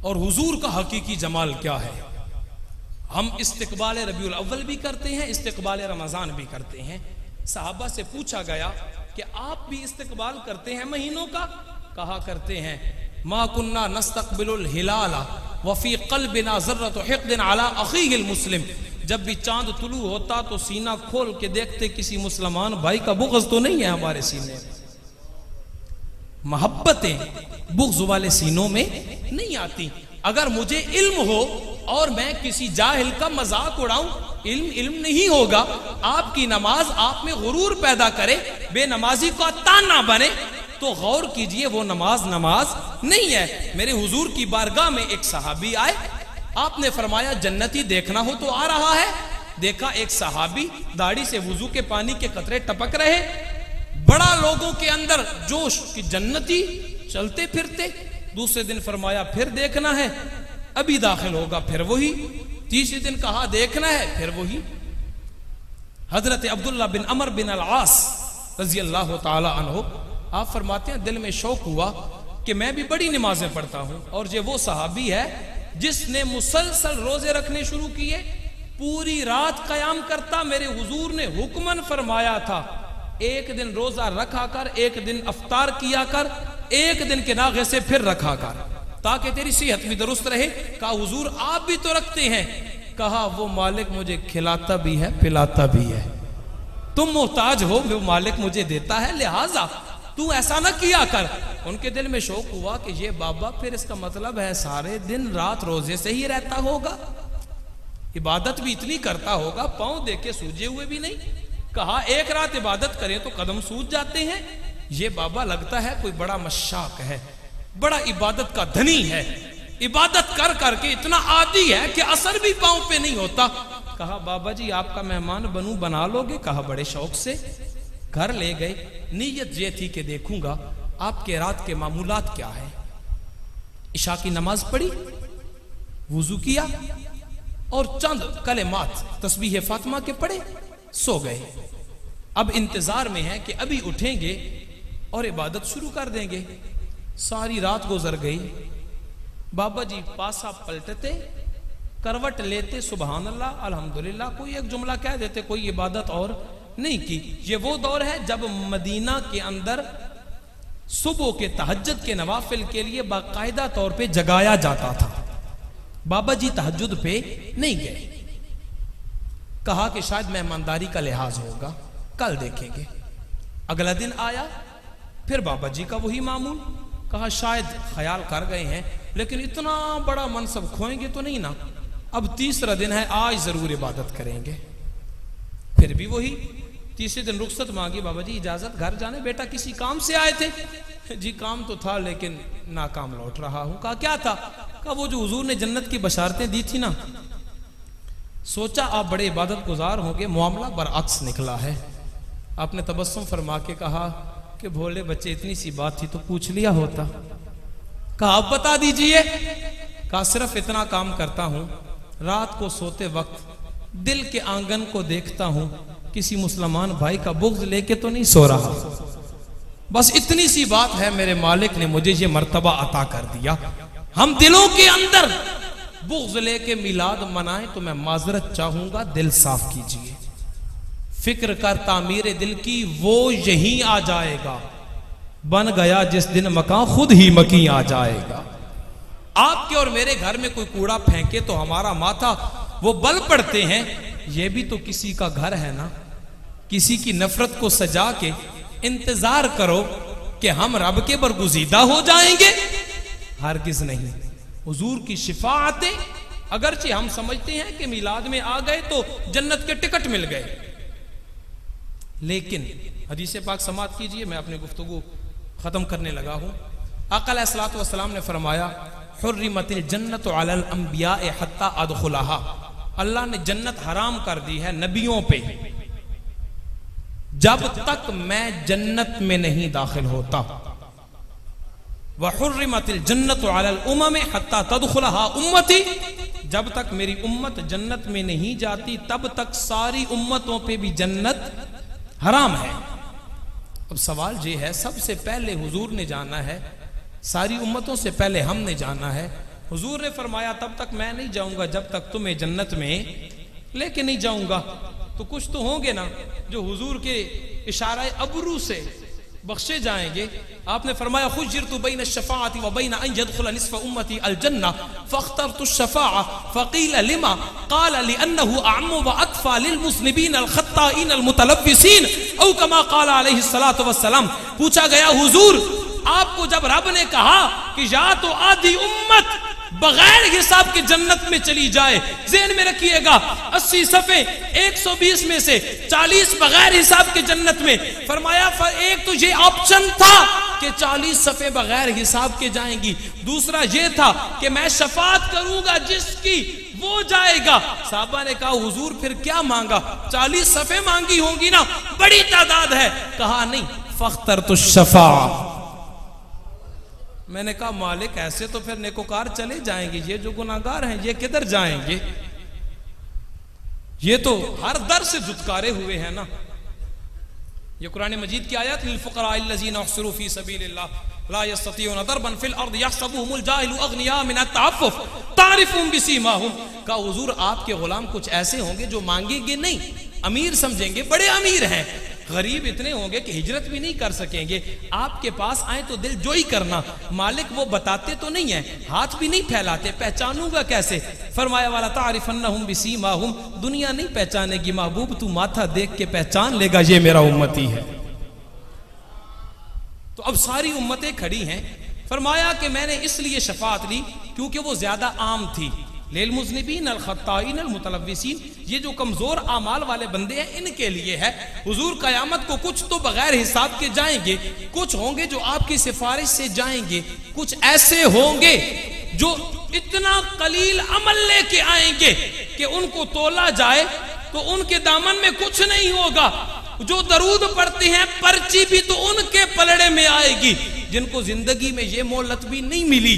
اور حضور کا حقیقی جمال کیا ہے؟ ہم استقبال ربیع الاول بھی کرتے ہیں، استقبال رمضان بھی کرتے ہیں۔ صحابہ سے پوچھا گیا کہ آپ بھی استقبال کرتے ہیں مہینوں کا؟ کہا کرتے ہیں ما کننا نستقبل الہلال وفی قلبنا ذرۃ حقد علی اخیہ المسلم، جب بھی چاند طلوع ہوتا تو سینہ کھول کے دیکھتے کسی مسلمان بھائی کا بغض تو نہیں ہے ہمارے سینے میں۔ محبتیں بغض والے سینوں میں نہیں آتی۔ اگر مجھے علم ہو اور میں کسی جاہل کا مذاق اڑاؤں، علم نہیں ہوگا، آپ کی نماز آپ میں غرور پیدا کرے، بے نمازی کا تانا بنے، تو غور کیجئے وہ نماز نہیں ہے۔ میرے حضور کی بارگاہ میں ایک صحابی آئے، آپ نے فرمایا جنتی دیکھنا ہو تو آ رہا ہے۔ دیکھا ایک صحابی داڑھی سے وضو کے پانی کے قطرے ٹپک رہے، بڑا لوگوں کے اندر جوش کہ جنتی چلتے پھرتے۔ دوسرے دن فرمایا پھر دیکھنا ہے، ابھی داخل ہوگا پھر وہی۔ تیسرے دن کہا دیکھنا ہے، پھر وہی۔ حضرت عبداللہ بن عمر بن العاص رضی اللہ تعالی عنہ آپ فرماتے ہیں دل میں شوق ہوا کہ میں بھی بڑی نمازیں پڑھتا ہوں، اور یہ وہ صحابی ہے جس نے مسلسل روزے رکھنے شروع کیے، پوری رات قیام کرتا۔ میرے حضور نے حکمن فرمایا تھا ایک دن روزہ رکھا کر، ایک دن افطار کیا کر، ایک دن کے ناغے سے پھر رکھا کر، تاکہ تیری صحت بھی درست رہے۔ کہا حضور آپ بھی تو رکھتے ہیں؟ کہا وہ مالک مجھے کھلاتا بھی ہے پلاتا بھی ہے، تم محتاج ہو، وہ مالک مجھے دیتا ہے، لہٰذا تو ایسا نہ کیا کر۔ ان کے دل میں شوق ہوا کہ یہ بابا پھر اس کا مطلب ہے سارے دن رات روزے سے ہی رہتا ہوگا، عبادت بھی اتنی کرتا ہوگا، پاؤں دے کے سوجے ہوئے بھی نہیں۔ کہا ایک رات عبادت کریں تو قدم سوج جاتے ہیں، یہ بابا لگتا ہے کوئی بڑا مشاق ہے، بڑا عبادت کا دھنی ہے، عبادت کر کر کے اتنا عادی ہے کہ اثر بھی پاؤں پہ نہیں ہوتا. کہا بابا جی آپ کا مہمان بنا لو گے؟ کہا بڑے شوق سے. گھر لے گئے. نیت یہ تھی کہ دیکھوں گا آپ کے رات کے معمولات کیا ہے. عشاء کی نماز پڑھی, وضو کیا اور چند کلمات تسبیح فاطمہ کے پڑھے, سو گئے. اب انتظار میں ہے کہ ابھی اٹھیں گے اور عبادت شروع کر دیں گے. ساری رات گزر گئی. بابا جی پاسا پلٹتے, کروٹ لیتے, سبحان اللہ الحمدللہ, کوئی ایک جملہ کہہ دیتے, کوئی عبادت اور نہیں کی. یہ وہ دور ہے جب مدینہ کے اندر صبح کے تہجد کے نوافل کے لیے باقاعدہ طور پہ جگایا جاتا تھا. بابا جی تہجد پہ نہیں گئے. کہا کہ شاید مہمانداری کا لحاظ ہوگا, کل دیکھیں گے. اگلا دن آیا, پھر بابا جی کا وہی معمول. کہا شاید خیال کر گئے ہیں, لیکن اتنا بڑا منصب کھوئیں گے تو نہیں نا. اب تیسرا دن ہے, آج ضرور عبادت کریں گے. پھر بھی وہی. تیسرے دن رخصت مانگی, بابا جی اجازت گھر جانے, بیٹا کسی کام سے آئے تھے؟ جی کام تو تھا لیکن ناکام لوٹ رہا ہوں. کہا کیا تھا؟ کہا وہ جو حضور نے جنت کی بشارتیں دی تھی نا, سوچا آپ بڑے عبادت گزار ہوں گے, معاملہ برعکس نکلا ہے. آپ نے تبسم فرما کے کہا کہ بھولے بچے اتنی سی بات تھی تو پوچھ لیا ہوتا. کہا آپ بتا دیجئے. کہا صرف اتنا کام کرتا ہوں, رات کو سوتے وقت دل کے آنگن کو دیکھتا ہوں, کسی مسلمان بھائی کا بغض لے کے تو نہیں سو رہا. بس اتنی سی بات ہے, میرے مالک نے مجھے یہ مرتبہ عطا کر دیا. ہم دلوں کے اندر بغض لے کے میلاد منائیں تو میں معذرت چاہوں گا, دل صاف کیجئے. فکر کر تعمیر دل کی, وہ یہیں آ جائے گا. بن گیا جس دن مکان, خود ہی مکین آ جائے گا. آپ کے اور میرے گھر میں کوئی کوڑا پھینکے تو ہمارا ماتھا وہ بل پڑتے ہیں. یہ بھی تو کسی کا گھر ہے نا. کسی کی نفرت کو سجا کے انتظار کرو کہ ہم رب کے برگزیدہ ہو جائیں گے. ہرگز نہیں. حضور کی شفاعتیں اگرچہ ہم سمجھتے ہیں کہ میلاد میں آ گئے تو جنت کے ٹکٹ مل گئے, لیکن حدیث پاک سماعت کیجئے, میں اپنی گفتگو ختم کرنے لگا ہوں. آقا علیہ الصلوۃ والسلام نے فرمایا حرمت الجنت علی الانبیاء حتی ادخلها. اللہ نے جنت حرام کر دی ہے نبیوں پہ جب تک میں جنت میں نہیں داخل ہوتا. وحرمت الجنت علی الامم حتی تدخلها امتی. جب تک میری امت جنت میں نہیں جاتی تب تک ساری امتوں پہ بھی جنت حرام ہے. اب سوال یہ ہے, سب سے پہلے حضور نے جانا ہے, ساری امتوں سے پہلے ہم نے جانا ہے. حضور نے فرمایا تب تک میں نہیں جاؤں گا جب تک تمہیں جنت میں لے کے نہیں جاؤں گا. تو کچھ تو ہوں گے نا جو حضور کے اشارہ ابرو سے بخشے جائیں گے. آپ نے فرمایا خجرت بین الشفاعت و بین ان يدخل نصف امتی الجنہ فاخترت الشفاعہ فقیل لما قال لانه اعم واکفى للمذنبین الخطائین المتلبسین او کما قال علیہ الصلوۃ والسلام. پوچھا گیا حضور آپ کو جب رب نے کہا کہ یا تو آدھی امت بغیر حساب کے جنت میں چلی جائے, ذہن میں رکھیے گا 80 صفحے 120 میں سے 40 بغیر حساب کے جنت میں. فرمایا ایک تو یہ آپشن تھا کہ 40 صفحے بغیر حساب کے جائیں گی, دوسرا یہ تھا کہ میں شفاعت کروں گا جس کی وہ جائے گا. صحابہ نے کہا حضور پھر کیا مانگا؟ 40 صفحے مانگی ہوں گی نا, بڑی تعداد ہے. کہا نہیں, فاخترت الشفاعہ. میں نے کہا مالک ایسے تو پھر نیکوکار چلے جائیں گے, یہ جو گناہگار ہیں یہ کدھر جائیں گے؟ یہ تو ہر در سے دھتکارے ہوئے ہیں نا. یہ قرآن مجید کی آیت للفقراء الذین احصروا فی سبیل اللہ لا یستطیعون ضربا فی الارض یحسبهم الجاہل اغنیاء من التعفف تعرفهم بسیماہم. کہا حضور آپ کے غلام کچھ ایسے ہوں گے جو مانگیں گے نہیں, امیر سمجھیں گے, بڑے امیر ہیں. غریب اتنے ہوں گے کہ ہجرت بھی نہیں کر سکیں گے. آپ کے پاس آئیں تو دل جوئی کرنا. مالک وہ بتاتے تو نہیں ہیں, ہاتھ بھی نہیں پھیلاتے, پہچانوں گا کیسے؟ فرمایا والا تعرفنہم بسیماہم. دنیا نہیں پہچانے گی محبوب, تو ماتھا دیکھ کے پہچان لے گا یہ میرا امتی ہے. تو اب ساری امتیں کھڑی ہیں. فرمایا کہ میں نے اس لیے شفاعت لی کیونکہ وہ زیادہ عام تھی. للمذنبین الخطائین المتلوثین, یہ جو کمزور اعمال والے بندے ہیں ان کے لیے ہے. حضور قیامت کو کچھ تو بغیر حساب کے جائیں گے, کچھ ہوں گے جو آپ کی سفارش سے جائیں گے, کچھ ایسے ہوں گے جو اتنا قلیل عمل لے کے آئیں گے کہ ان کو تولا جائے تو ان کے دامن میں کچھ نہیں ہوگا. جو درود پڑھتے ہیں پرچی بھی تو ان کے پلڑے میں آئے گی. جن کو زندگی میں یہ مہلت بھی نہیں ملی,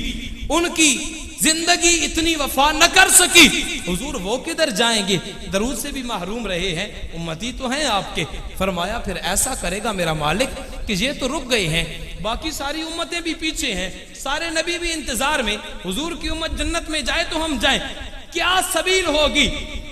ان کی زندگی اتنی وفا نہ کر سکی, حضور وہ کدھر جائیں گے؟ درود سے بھی محروم رہے ہیں, امتی تو ہیں آپ کے. فرمایا پھر ایسا کرے گا میرا مالک کہ یہ تو رک گئے ہیں, باقی ساری امتیں بھی پیچھے ہیں, سارے نبی بھی انتظار میں, حضور کی امت جنت میں جائے تو ہم جائیں. کیا سبیل ہوگی؟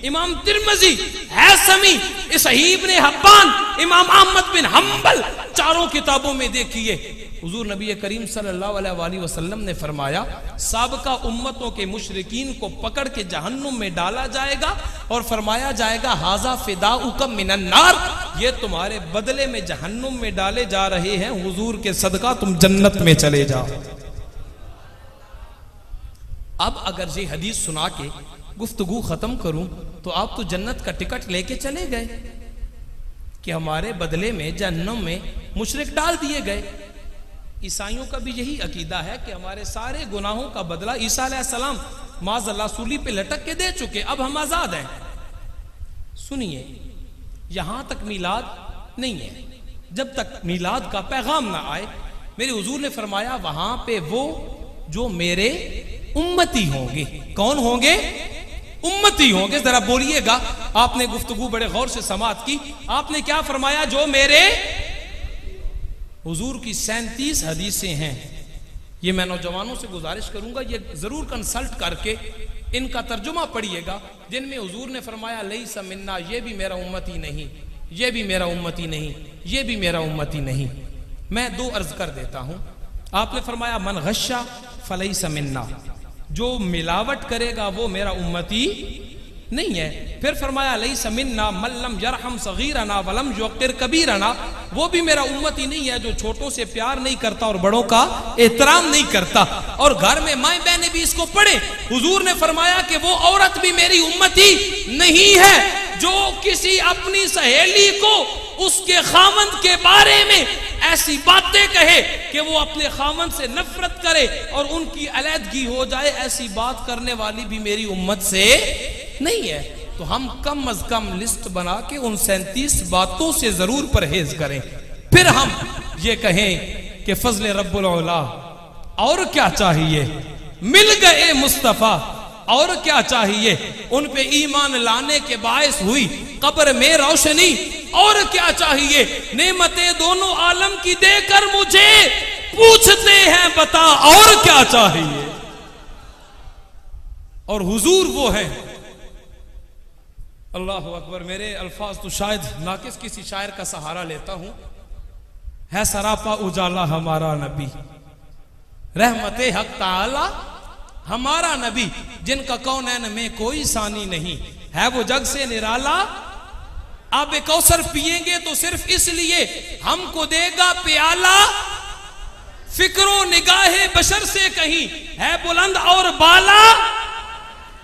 امام ترمذی, حیثمی, صحیح ابن حبان, امام احمد بن حنبل, چاروں کتابوں میں دیکھیے حضور نبی کریم صلی اللہ علیہ وآلہ وسلم نے فرمایا سابقہ امتوں کے مشرکین کو پکڑ کے جہنم میں ڈالا جائے گا اور فرمایا جائے گا ھذا فداؤکم من النار, یہ تمہارے بدلے میں جہنم میں ڈالے جا رہے ہیں, حضور کے صدقہ تم جنت میں چلے جاؤ. اب اگر یہ حدیث سنا کے گفتگو ختم کروں تو آپ تو جنت کا ٹکٹ لے کے چلے گئے کہ ہمارے بدلے میں جہنم میں مشرک ڈال دیے گئے. عیسائیوں کا بھی یہی عقیدہ ہے کہ ہمارے سارے گناہوں کا بدلہ عیسیٰ علیہ السلام معاذ اللہ سولی پہ لٹک کے دے چکے, اب ہم آزاد ہیں. سنیے, یہاں تک میلاد نہیں ہے. جب تک میلاد کا پیغام نہ آئے, میرے حضور نے فرمایا وہاں پہ وہ جو میرے امتی ہوں گے. کون ہوں گے؟ امتی ہوں گے. ذرا بولیے گا, آپ نے گفتگو بڑے غور سے سماعت کی, آپ نے کیا فرمایا؟ جو میرے. حضور کی 37 حدیثیں ہیں. یہ میں نوجوانوں سے گزارش کروں گا یہ ضرور کنسلٹ کر کے ان کا ترجمہ پڑھیے گا, جن میں حضور نے فرمایا لیس منا, یہ بھی میرا امتی نہیں, یہ بھی میرا امتی نہیں, یہ بھی میرا امتی نہیں. میں دو عرض کر دیتا ہوں. آپ نے فرمایا من غشا فلیس منا, جو ملاوٹ کرے گا وہ میرا امتی نہیں ہے. پھر فرمایا لیس منا من لم یرحم صغیرنا ولم یوقر کبیرنا, وہ بھی میرا امتی نہیں ہے جو چھوٹوں سے پیار نہیں کرتا اور بڑوں کا احترام نہیں کرتا. اور گھر میں مائیں بہنیں بھی اس کو پڑھیں. حضور نے فرمایا کہ وہ عورت بھی میری امتی نہیں ہے جو کسی اپنی سہیلی کو اس کے خاوند کے بارے میں ایسی باتیں کہے کہ وہ اپنے خاوند سے نفرت کرے اور ان کی علیحدگی ہو جائے. ایسی بات کرنے والی بھی میری امت سے نہیں ہے. تو ہم کم از کم لسٹ بنا کے ان 37 باتوں سے ضرور پرہیز کریں. پھر ہم یہ کہیں کہ فضل رب العلا, اور کیا چاہیے؟ مل گئے مصطفیٰ, اور کیا چاہیے؟ ان پہ ایمان لانے کے باعث ہوئی قبر میں روشنی, اور کیا چاہیے؟ نعمتیں دونوں عالم کی دے کر مجھے پوچھتے ہیں بتا اور کیا چاہیے. اور حضور وہ ہیں. اللہ اکبر. میرے الفاظ تو شاید ناقص کسی شاعر کا سہارا لیتا ہوں. ہے سراپا اجالا ہمارا نبی, رحمت حق تعالی ہمارا نبی, جن کا کونین میں کوئی ثانی نہیں, ہے وہ جگ سے نرالا. آب کوثر پیئیں گے تو صرف اس لیے ہم کو دے گا پیالہ. فکر و نگاہ بشر سے کہیں ہے بلند اور بالا.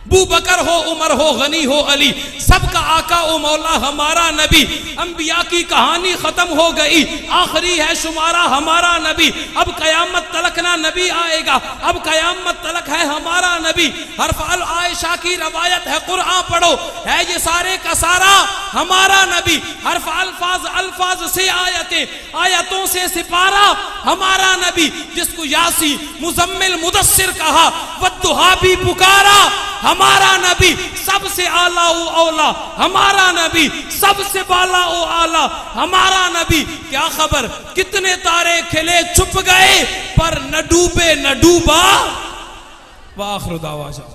ابو بکر ہو, عمر ہو, غنی ہو, علی, سب کا آقا و مولا ہمارا نبی. انبیاء کی کہانی ختم ہو گئی, آخری ہے شمارہ ہمارا نبی. اب قیامت تلک نہ نبی آئے گا, اب قیامت تلک ہے ہمارا نبی. حرف عائشہ کی روایت ہے, قرآن پڑھو, ہے یہ سارے کا سارا ہمارا نبی. حرف الفاظ سے آیتیں, آیتوں سے سپارہ ہمارا نبی. جس کو یاسی مزمل مدثر کہا, والضحیٰ بھی پکارا ہمارا نبی. سب سے اعلیٰ و اولا ہمارا نبی, سب سے بالا و اعلیٰ ہمارا نبی. کیا خبر کتنے تارے کھلے چھپ گئے پر نہ ڈوبے نہ ڈوبا. وآخر دعوانا